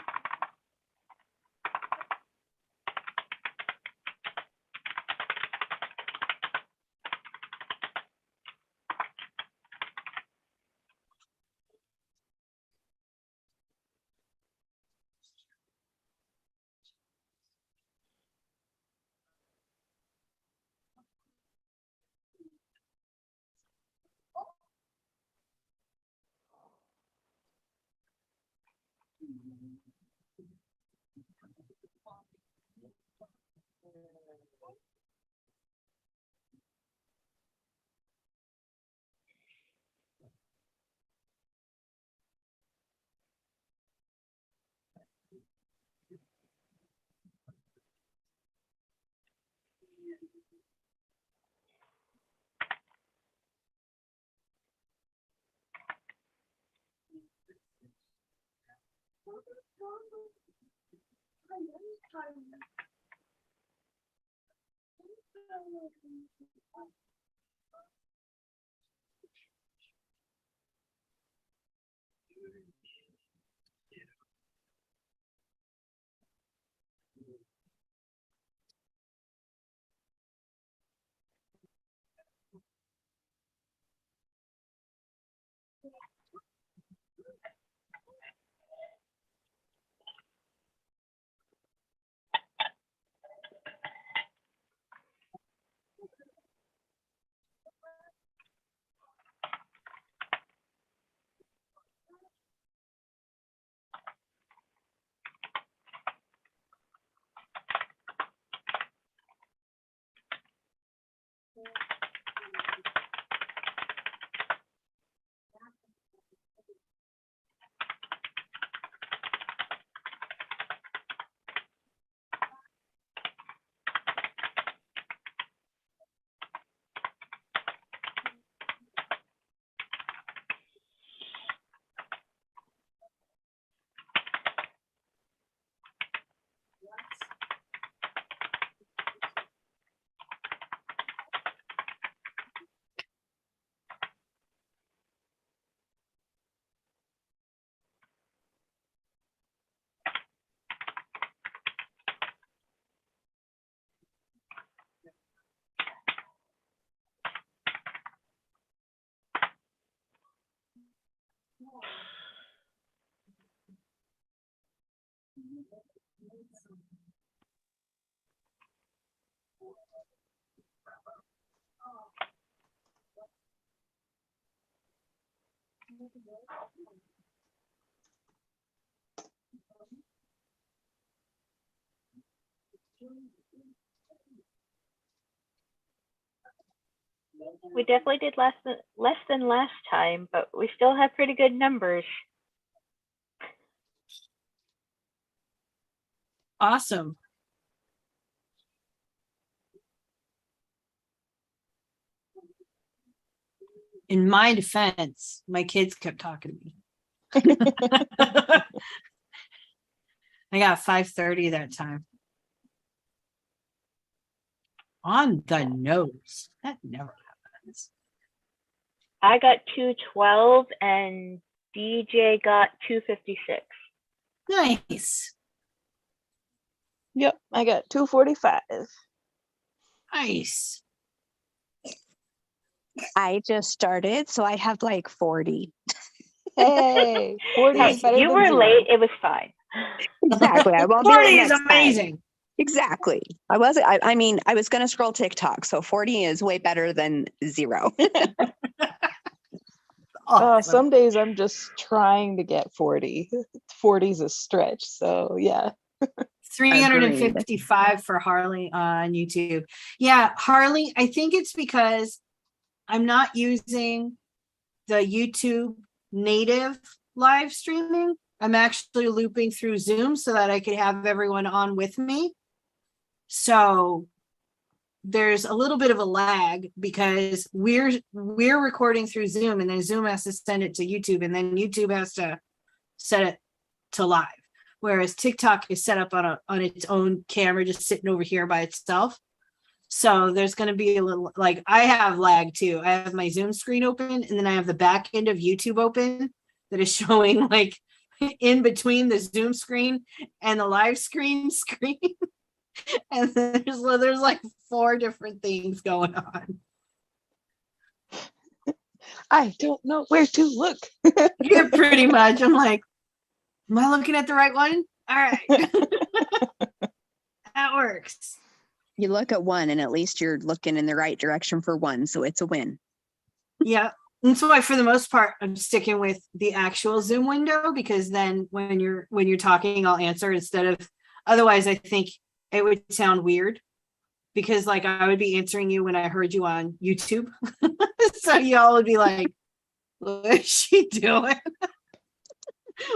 We definitely did less than last time, but we still have pretty good numbers. Awesome. In my defense, my kids kept talking to me. I got 5:30 that time. On the nose. That never happens. I got 212 and DJ got 256. Nice. Yep, I got 245. Nice. I just started, so I have like 40. Hey, 40 Hey, is better you than were 0. late. It was fine. Exactly. I won't be 40 late is next time. amazing. Exactly. I mean, I was going to scroll TikTok. So 40 is way better than 0. Awesome. Some days I'm just trying to get 40. 40 is a stretch. So yeah. 355 for Harley on YouTube. Yeah, Harley, I think it's because I'm not using the YouTube native live streaming. I'm actually looping through Zoom so that I could have everyone on with me. So there's a little bit of a lag because we're recording through Zoom, and then Zoom has to send it to YouTube, and then YouTube has to set it to live. Whereas TikTok is set up on its own camera, just sitting over here by itself. So there's going to be a little, like, I have lag too. I have my Zoom screen open, and then I have the back end of YouTube open that is showing like in between the Zoom screen and the live screen. And there's like 4 different things going on. I don't know where to look. Yeah, pretty much. I'm like, am I looking at the right one? All right. That works. You look at one, and at least you're looking in the right direction for one. So it's a win. Yeah. And so for the most part, I'm sticking with the actual Zoom window, because then when you're talking, I'll answer instead of, otherwise I think it would sound weird, because like I would be answering you when I heard you on YouTube. So y'all would be like, what is she doing?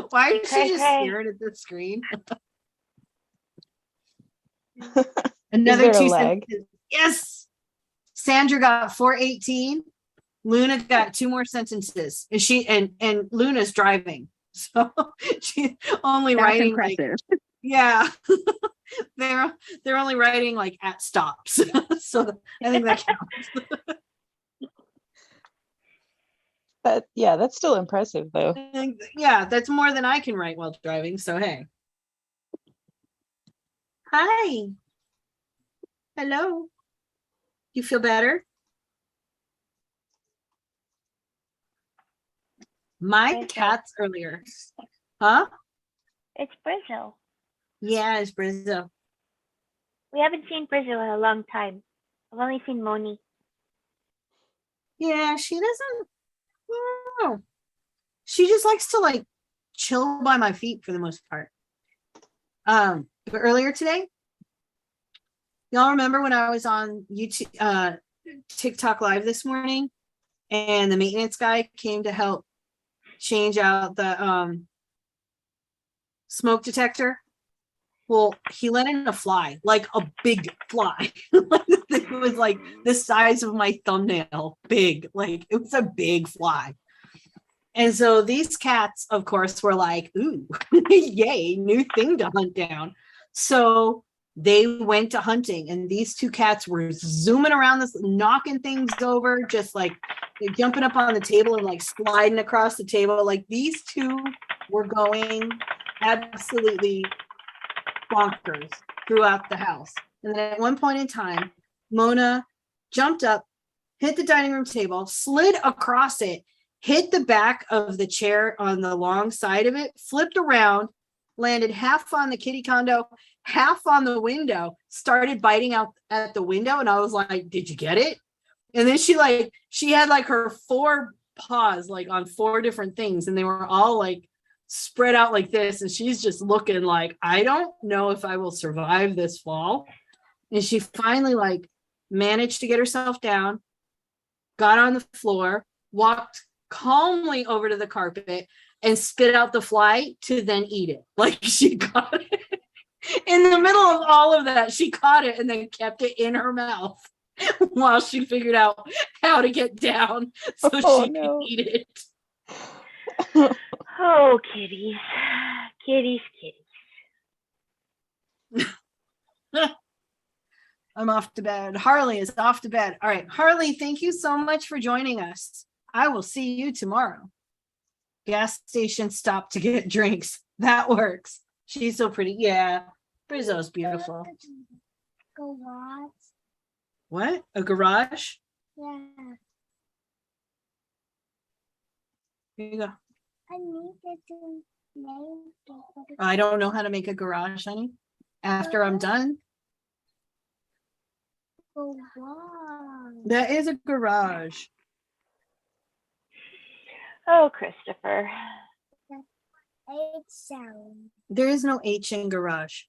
Why is she just staring at the screen? Another Is there a 2 lag? sentences. Yes. Sandra got 418. Luna got 2 more sentences. And she and Luna's driving. So she's only That's writing impressive. like, yeah. they're only writing like at stops. So I think that counts. That's still impressive though. Yeah, that's more than I can write while driving. So hey. Hi. Hello. You feel better? My Brizzo. cats earlier. Huh? It's Brizzo. Yeah, it's Brizzo. We haven't seen Brizzo in a long time. I've only seen Moni. Yeah, she doesn't. I don't know. She just likes to like chill by my feet for the most part. But earlier today, y'all remember when I was on YouTube, TikTok live this morning, and the maintenance guy came to help change out the smoke detector? Well, he let in a fly, like a big fly. It was like the size of my thumbnail, big. Like it was a big fly. And so these cats, of course, were like, ooh, yay, new thing to hunt down. So they went to hunting, and these 2 cats were zooming around this, knocking things over, just like jumping up on the table and like sliding across the table. Like these 2 were going absolutely bonkers throughout the house. And then at one point in time, Mona jumped up, hit the dining room table, slid across it, hit the back of the chair on the long side of it, flipped around, landed half on the kitty condo, half on the window, started biting out at the window. And I was like, did you get it? And then she had like her 4 paws like on 4 different things, and they were all like spread out like this, and she's just looking like, I don't know if I will survive this fall. And she finally like managed to get herself down, got on the floor, walked calmly over to the carpet, and spit out the fly to then eat it. Like she got it in the middle of all of that. She caught it and then kept it in her mouth while she figured out how to get down so she could eat it. Oh, kitties. Kitties, kitties. I'm off to bed. Harley is off to bed. All right, Harley, thank you so much for joining us. I will see you tomorrow. Gas station stop to get drinks. That works. She's so pretty. Yeah, Brizzo's beautiful. Garage. What? A garage? Yeah. Here you go. I need to make it. I don't know how to make a garage, honey. After I'm done, Oh, wow. That is a garage. Oh, Christopher. It sound. There is no H in garage.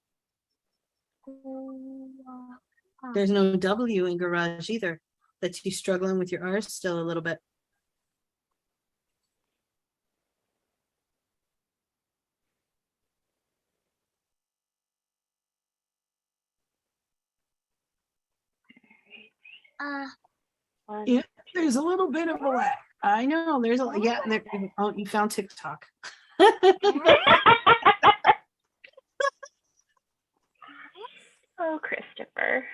Oh, wow. There's no W in garage either. That's you struggling with your R's still a little bit. One. Yeah, there's a little bit of a lag. I know. There's a yeah. There, oh, you found TikTok. Oh, Christopher.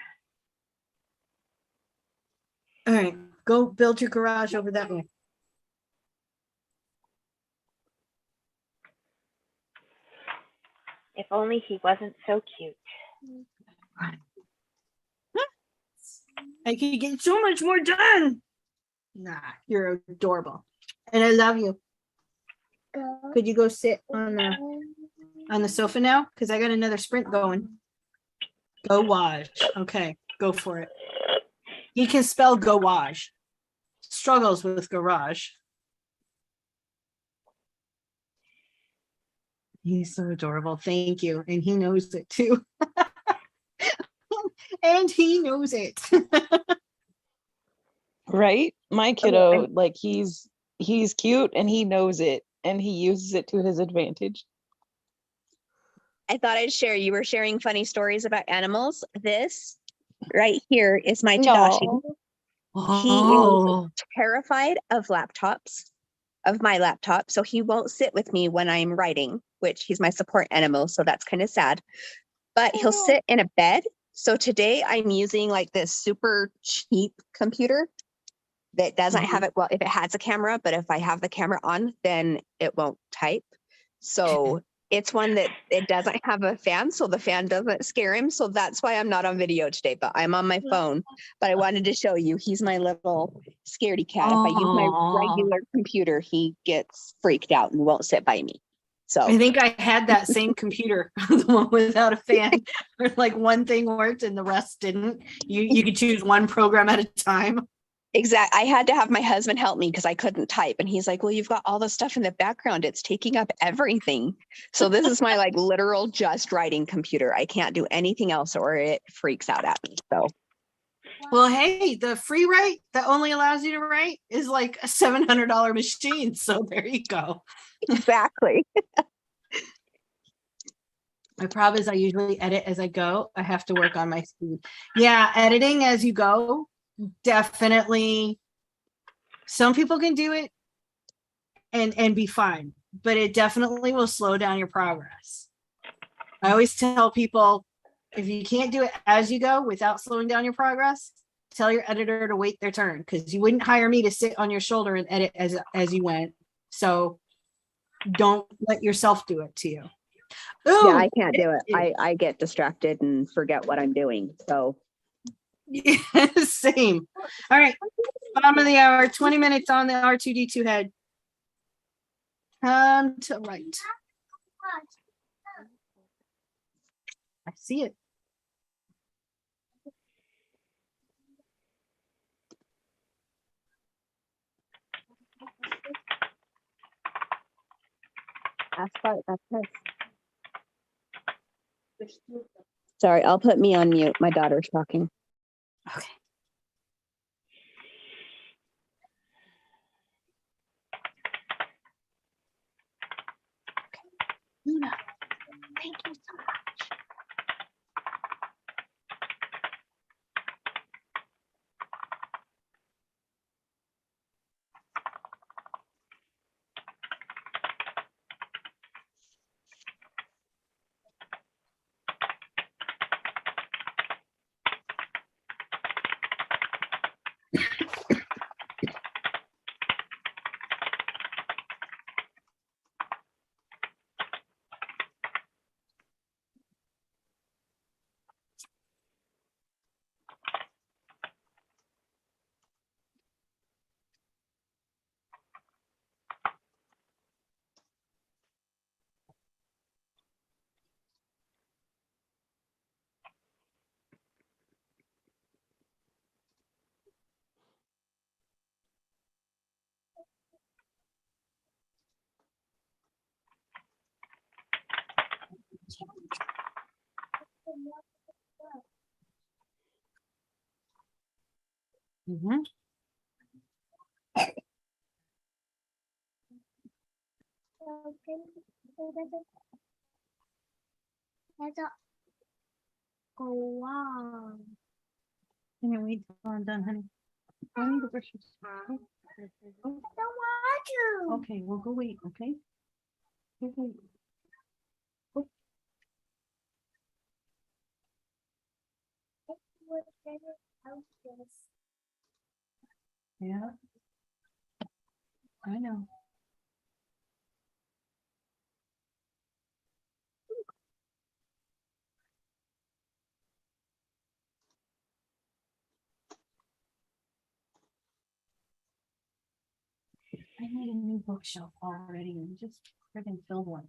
All right, go build your garage over that way. If only he wasn't so cute. I could get so much more done. Nah, you're adorable, and I love you. Could you go sit on the sofa now? Because I got another sprint going. Go wash. Okay, go for it. He can spell go wash. Struggles with garage. He's so adorable. Thank you. And he knows it too. And he knows it. Right? My kiddo, like he's cute and he knows it and he uses it to his advantage. I thought I'd share. You were sharing funny stories about animals. This right here is my Tadashi. He is terrified of laptops, of my laptop. So he won't sit with me when I'm writing, which he's my support animal. So that's kind of sad. But he'll sit in a bed. So today I'm using like this super cheap computer that doesn't have it. Well, if it has a camera, but if I have the camera on, then it won't type. So it's one that it doesn't have a fan. So the fan doesn't scare him. So that's why I'm not on video today, but I'm on my phone. But I wanted to show you, he's my little scaredy cat. If I use my regular computer, he gets freaked out and won't sit by me. So I think I had that same computer, the one without a fan, where like one thing worked and the rest didn't. You could choose one program at a time. exactly. I had to have my husband help me because I couldn't type. And he's like, well, you've got all the stuff in the background. It's taking up everything. So this is my like literal just writing computer. I can't do anything else or it freaks out at me. So Well, hey, the free write that only allows you to write is like a $700 machine. So there you go. exactly. My problem is I usually edit as I go. I have to work on my speed. Yeah, editing as you go, definitely. Some people can do it and be fine, but it definitely will slow down your progress. I always tell people, if you can't do it as you go without slowing down your progress, tell your editor to wait their turn, because you wouldn't hire me to sit on your shoulder and edit as you went. So don't let yourself do it to you. Ooh, Yeah, I can't do it. I get distracted and forget what I'm doing. So yeah, same. All right. Bottom of the hour, 20 minutes on the R2D2 head. To right. I see it. last part, that's this. Sorry, I'll put me on mute. My daughter's talking. Okay. Luna, thank you so much. Mhm. That's a go wow. Can you wait till I'm done, honey? I need to brush your teeth. I don't want to. Okay, we'll go wait, okay? Okay. Yeah. I know. I need a new bookshelf already and just friggin' filled one.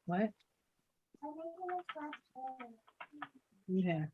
What? Yeah.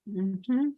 Mhm.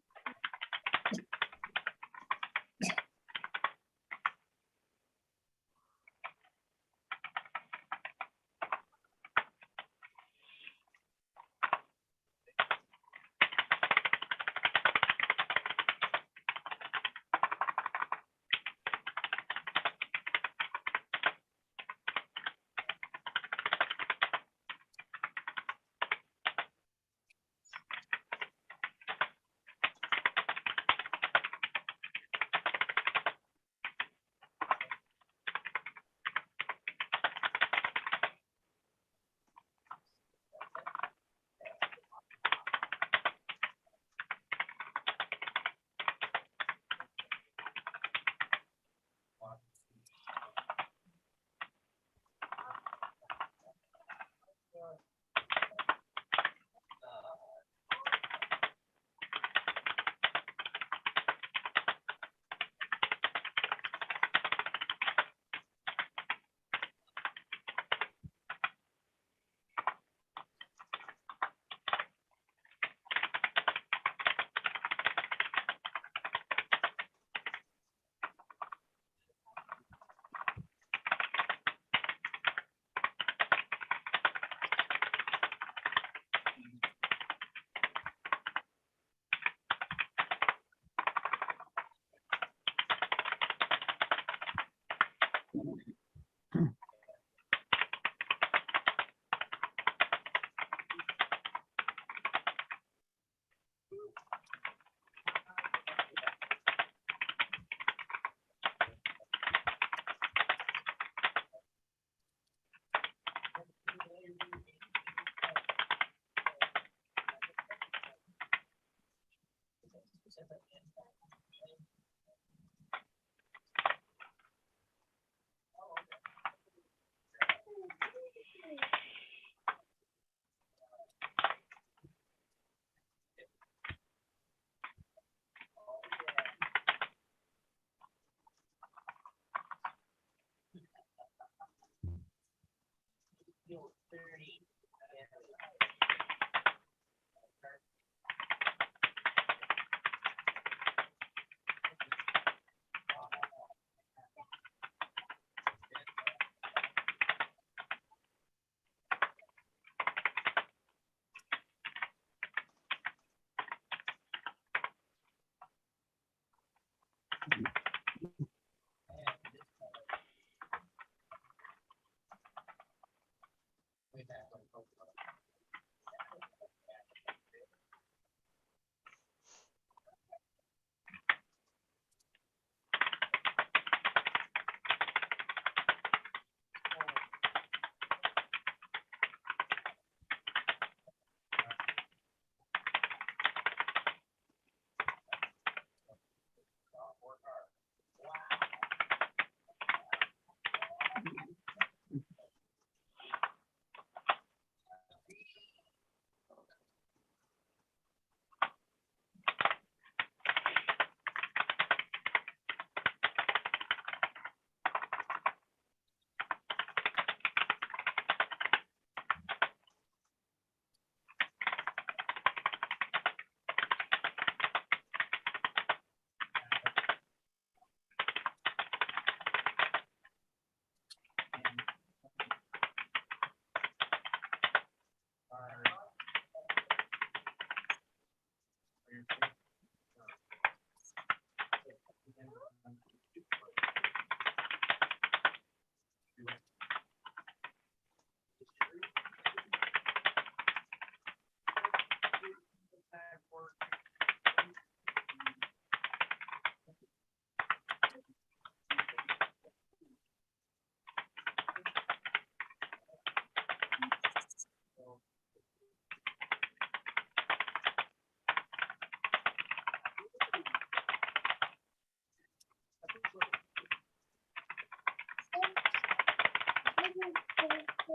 The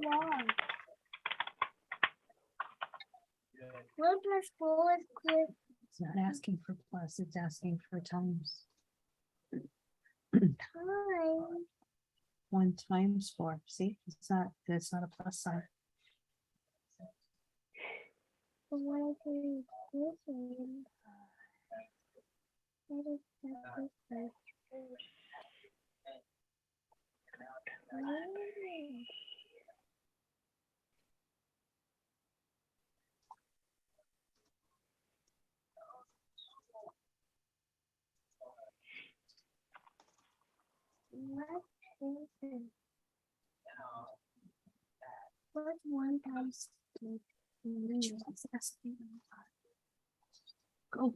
wall. What if my school is clear? It's not asking for plus, it's asking for times. Time. 1 times 4. See, that's not a plus sign. But when I do this one, that is not this one. What is it? What's 1 times 2? Go.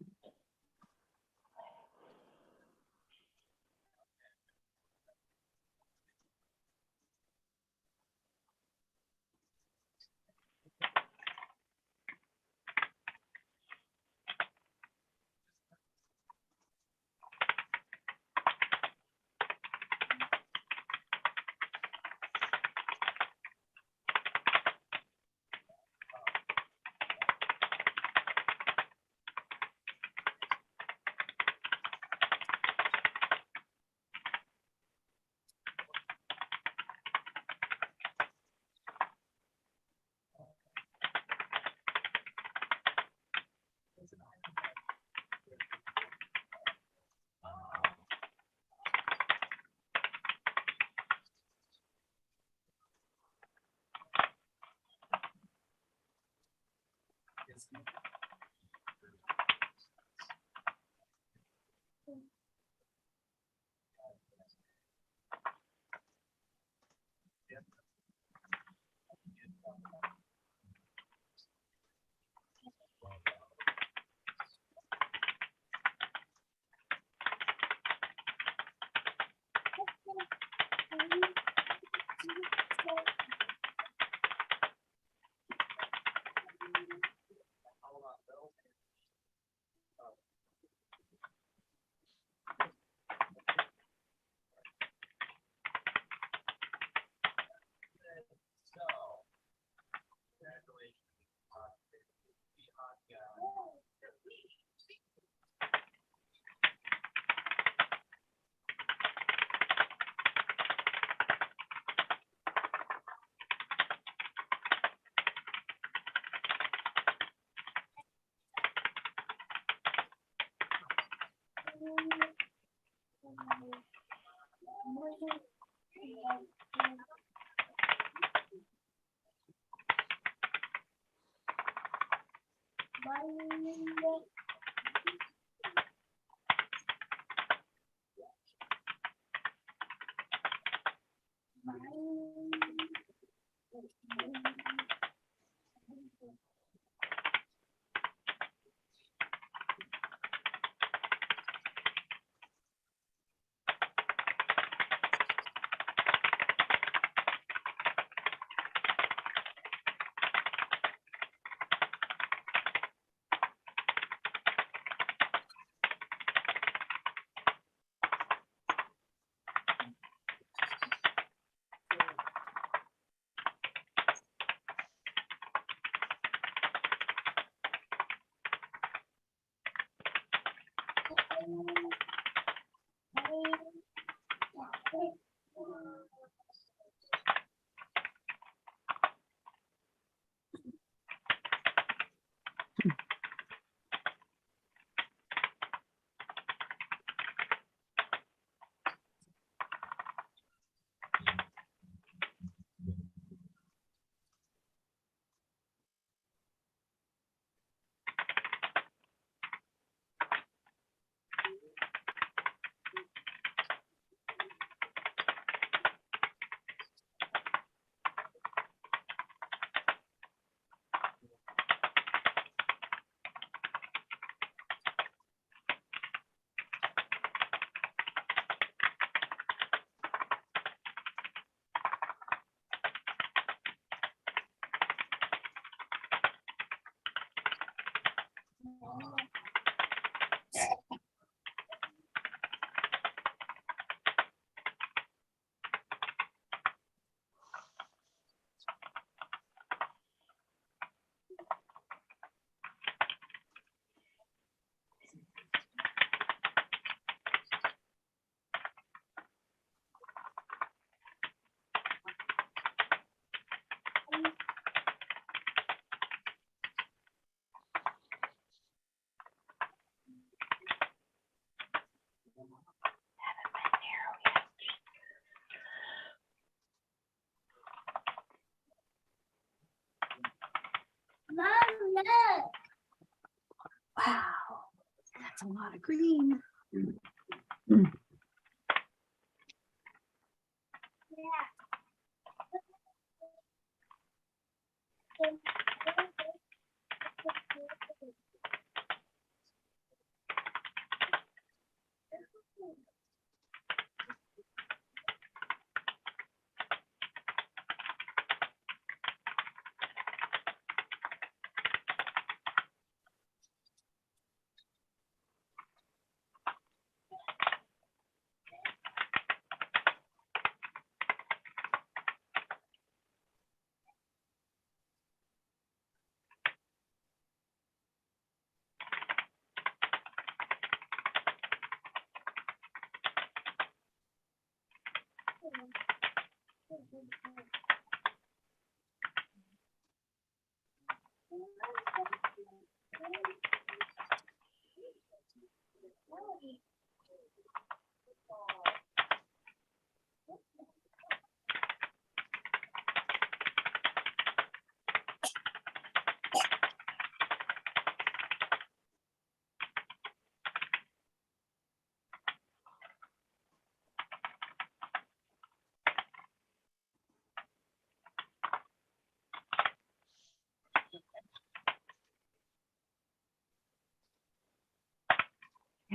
a lot of green.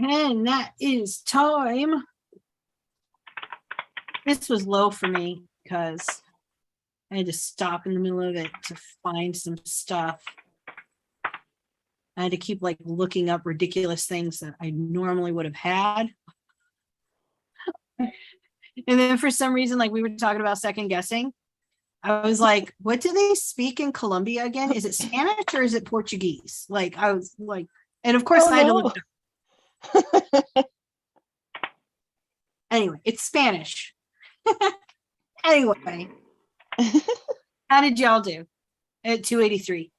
And that is time. This was low for me because I had to stop in the middle of it to find some stuff. I had to keep like looking up ridiculous things that I normally would have had. And then for some reason, like we were talking about second guessing, I was like, what do they speak in Colombia again? Is it Spanish or is it Portuguese? Like I was like, and of course I had to look it up. Anyway, it's Spanish. Anyway, how did y'all do at 283?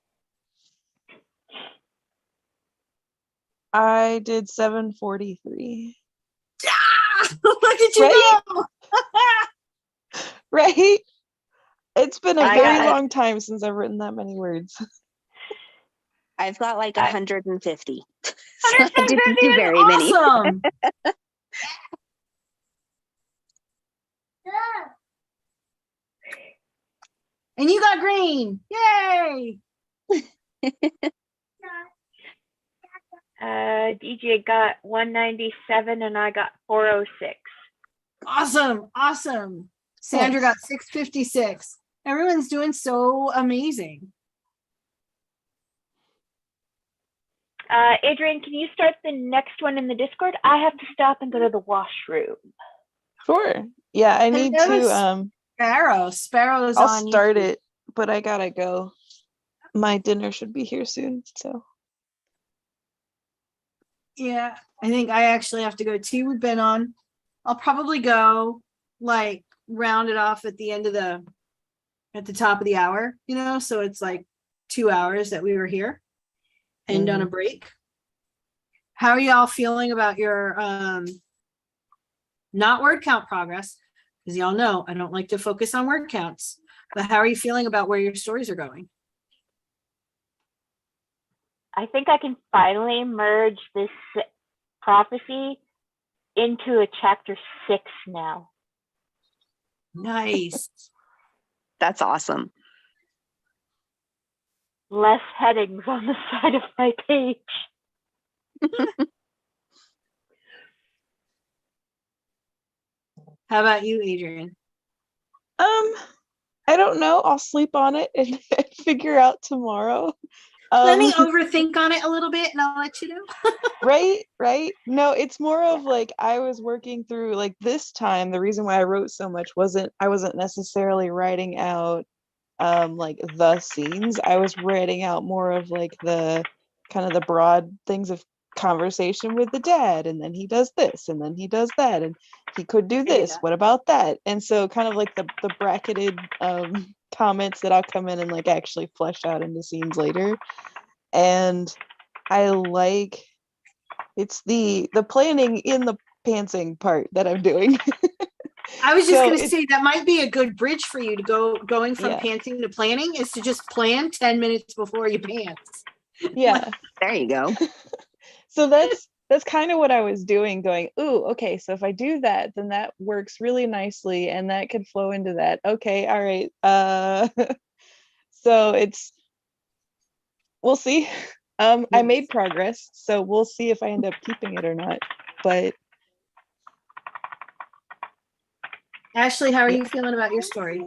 I did 743. Look at you Right? go. Right? It's been a I very got- long time since I've written that many words. I've got like I- 150. So I didn't 150 do is very many. awesome. And you got green. Yay. DJ got 197 and I got 406. Awesome. Awesome. Sandra got 656. Everyone's doing so amazing. Adrian, can you start the next one in the Discord? I have to stop and go to the washroom. Sure. Yeah, I need Hello, to Sparrow's I'll on start YouTube. it, but I gotta go. My dinner should be here soon, so Yeah, I think I actually have to go too. We've been on. I'll probably go like round it off at the end of at the top of the hour, so it's like 2 hours that we were here and on a break. How are y'all feeling about your not word count progress? Because y'all know I don't like to focus on word counts, but how are you feeling about where your stories are going? I think I can finally merge this prophecy into a chapter 6 now. Nice. That's awesome. Less headings on the side of my page. How about you, Adrian? I don't know. I'll sleep on it and figure out tomorrow. Let me overthink on it a little bit and I'll let you know. Right. No, it's more of like I was working through like this time. The reason why I wrote so much I wasn't necessarily writing out like the scenes. I was writing out more of like the kind of the broad things of conversation with the dad, and then he does this and then he does that, and he could do this. Yeah. What about that? And so kind of like the bracketed comments that I'll come in and like actually flesh out into scenes later. And I like it's the planning in the pantsing part that I'm doing. I was just So going to say that might be a good bridge for you to going from Yeah. pantsing to planning is to just plan 10 minutes before you pants. Yeah. There you go. So that's kind of what I was doing, going, ooh, okay, so if I do that, then that works really nicely and that could flow into that. Okay, all right. So we'll see. I made progress, so we'll see if I end up keeping it or not. But Ashley, how are you feeling about your story?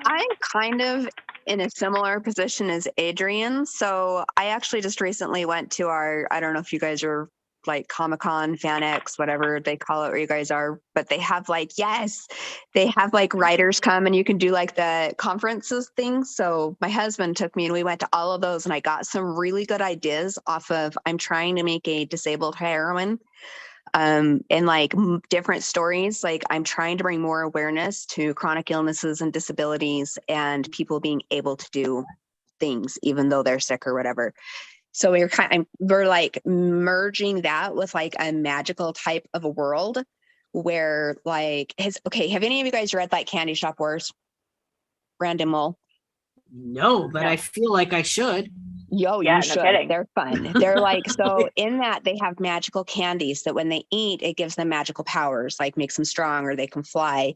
I'm kind of in a similar position as Adrian. So I actually just recently went to I don't know if you guys are like Comic-Con, FanX, whatever they call it, where you guys are, but they have like, they have like writers come and you can do like the conferences things. So my husband took me and we went to all of those and I got some really good ideas off of, I'm trying to make a disabled heroine. And like different stories, like I'm trying to bring more awareness to chronic illnesses and disabilities and people being able to do things even though they're sick or whatever. So we're like merging that with like a magical type of a world where like have any of you guys read like Candy Shop Wars? Random Mole? No, but I feel like I should. Yo, Yeah, you no should. kidding. They're fun. They're like, so in that they have magical candies that when they eat, it gives them magical powers, like makes them strong or they can fly.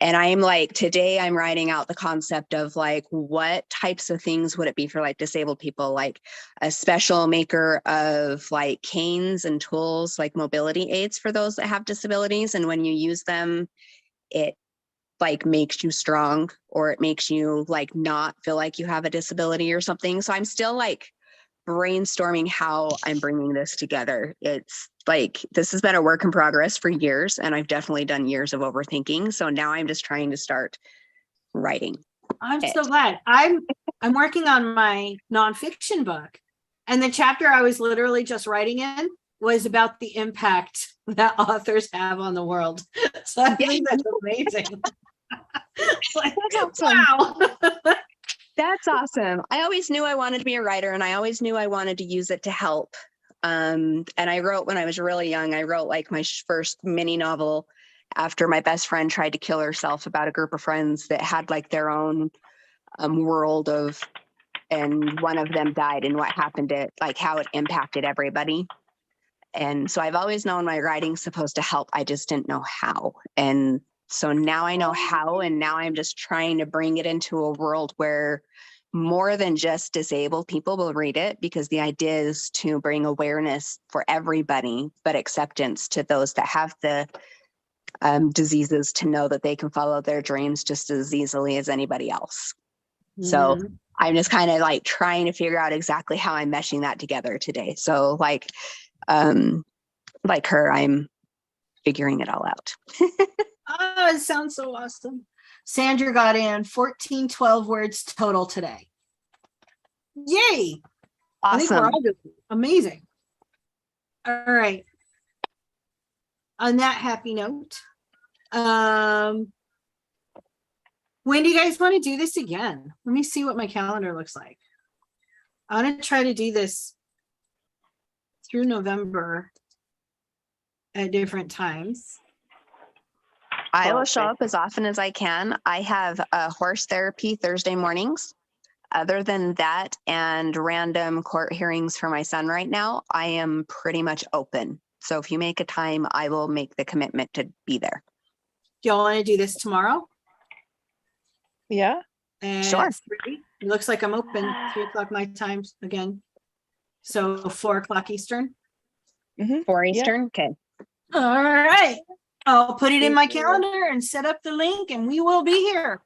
And I'm like, today I'm writing out the concept of like, what types of things would it be for like disabled people, like a special maker of like canes and tools, like mobility aids for those that have disabilities. And when you use them, it like makes you strong or it makes you like not feel like you have a disability or something. So I'm still like brainstorming how I'm bringing this together. It's like, this has been a work in progress for years and I've definitely done years of overthinking. So now I'm just trying to start writing. I'm so glad. I'm working on my nonfiction book. And the chapter I was literally just writing in was about the impact that authors have on the world. So I think that's amazing. Like, That's awesome. wow. That's awesome. I always knew I wanted to be a writer and I always knew I wanted to use it to help. And I wrote when I was really young, I wrote like my first mini novel after my best friend tried to kill herself about a group of friends that had like their own world of, and one of them died and what happened to like how it impacted everybody. And so I've always known my writing's supposed to help. I just didn't know how. And so now I know how, and now I'm just trying to bring it into a world where more than just disabled people will read it, because the idea is to bring awareness for everybody, but acceptance to those that have the diseases to know that they can follow their dreams just as easily as anybody else. So I'm just kind of like trying to figure out exactly how I'm meshing that together today. So like her, I'm figuring it all out. Oh, it sounds so awesome. Sandra got in 12 words total today. Yay. I think we're Awesome. all doing amazing. All right. On that happy note, when do you guys want to do this again? Let me see what my calendar looks like. I want to try to do this through November at different times. I will show up as often as I can. I have horse therapy Thursday mornings. Other than that and random court hearings for my son right now, I am pretty much open. So if you make a time, I will make the commitment to be there. Do y'all want to do this tomorrow? Yeah. And Sure. 3? It looks like I'm open 3:00 my time again. So 4:00 Eastern. 4 Eastern. Okay. All right. I'll put it in my calendar and set up the link and we will be here.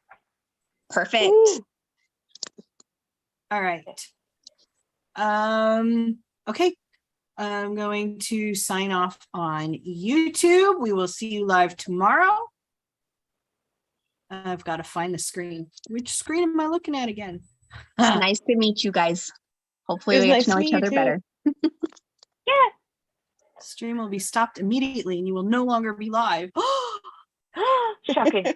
Perfect. Ooh. All right. Okay. I'm going to sign off on YouTube. We will see you live tomorrow. I've got to find the screen. Which screen am I looking at again? Nice to meet you guys. Hopefully It was we get nice to know to each meet other you too. better. Stream will be stopped immediately and you will no longer be live. Shocking.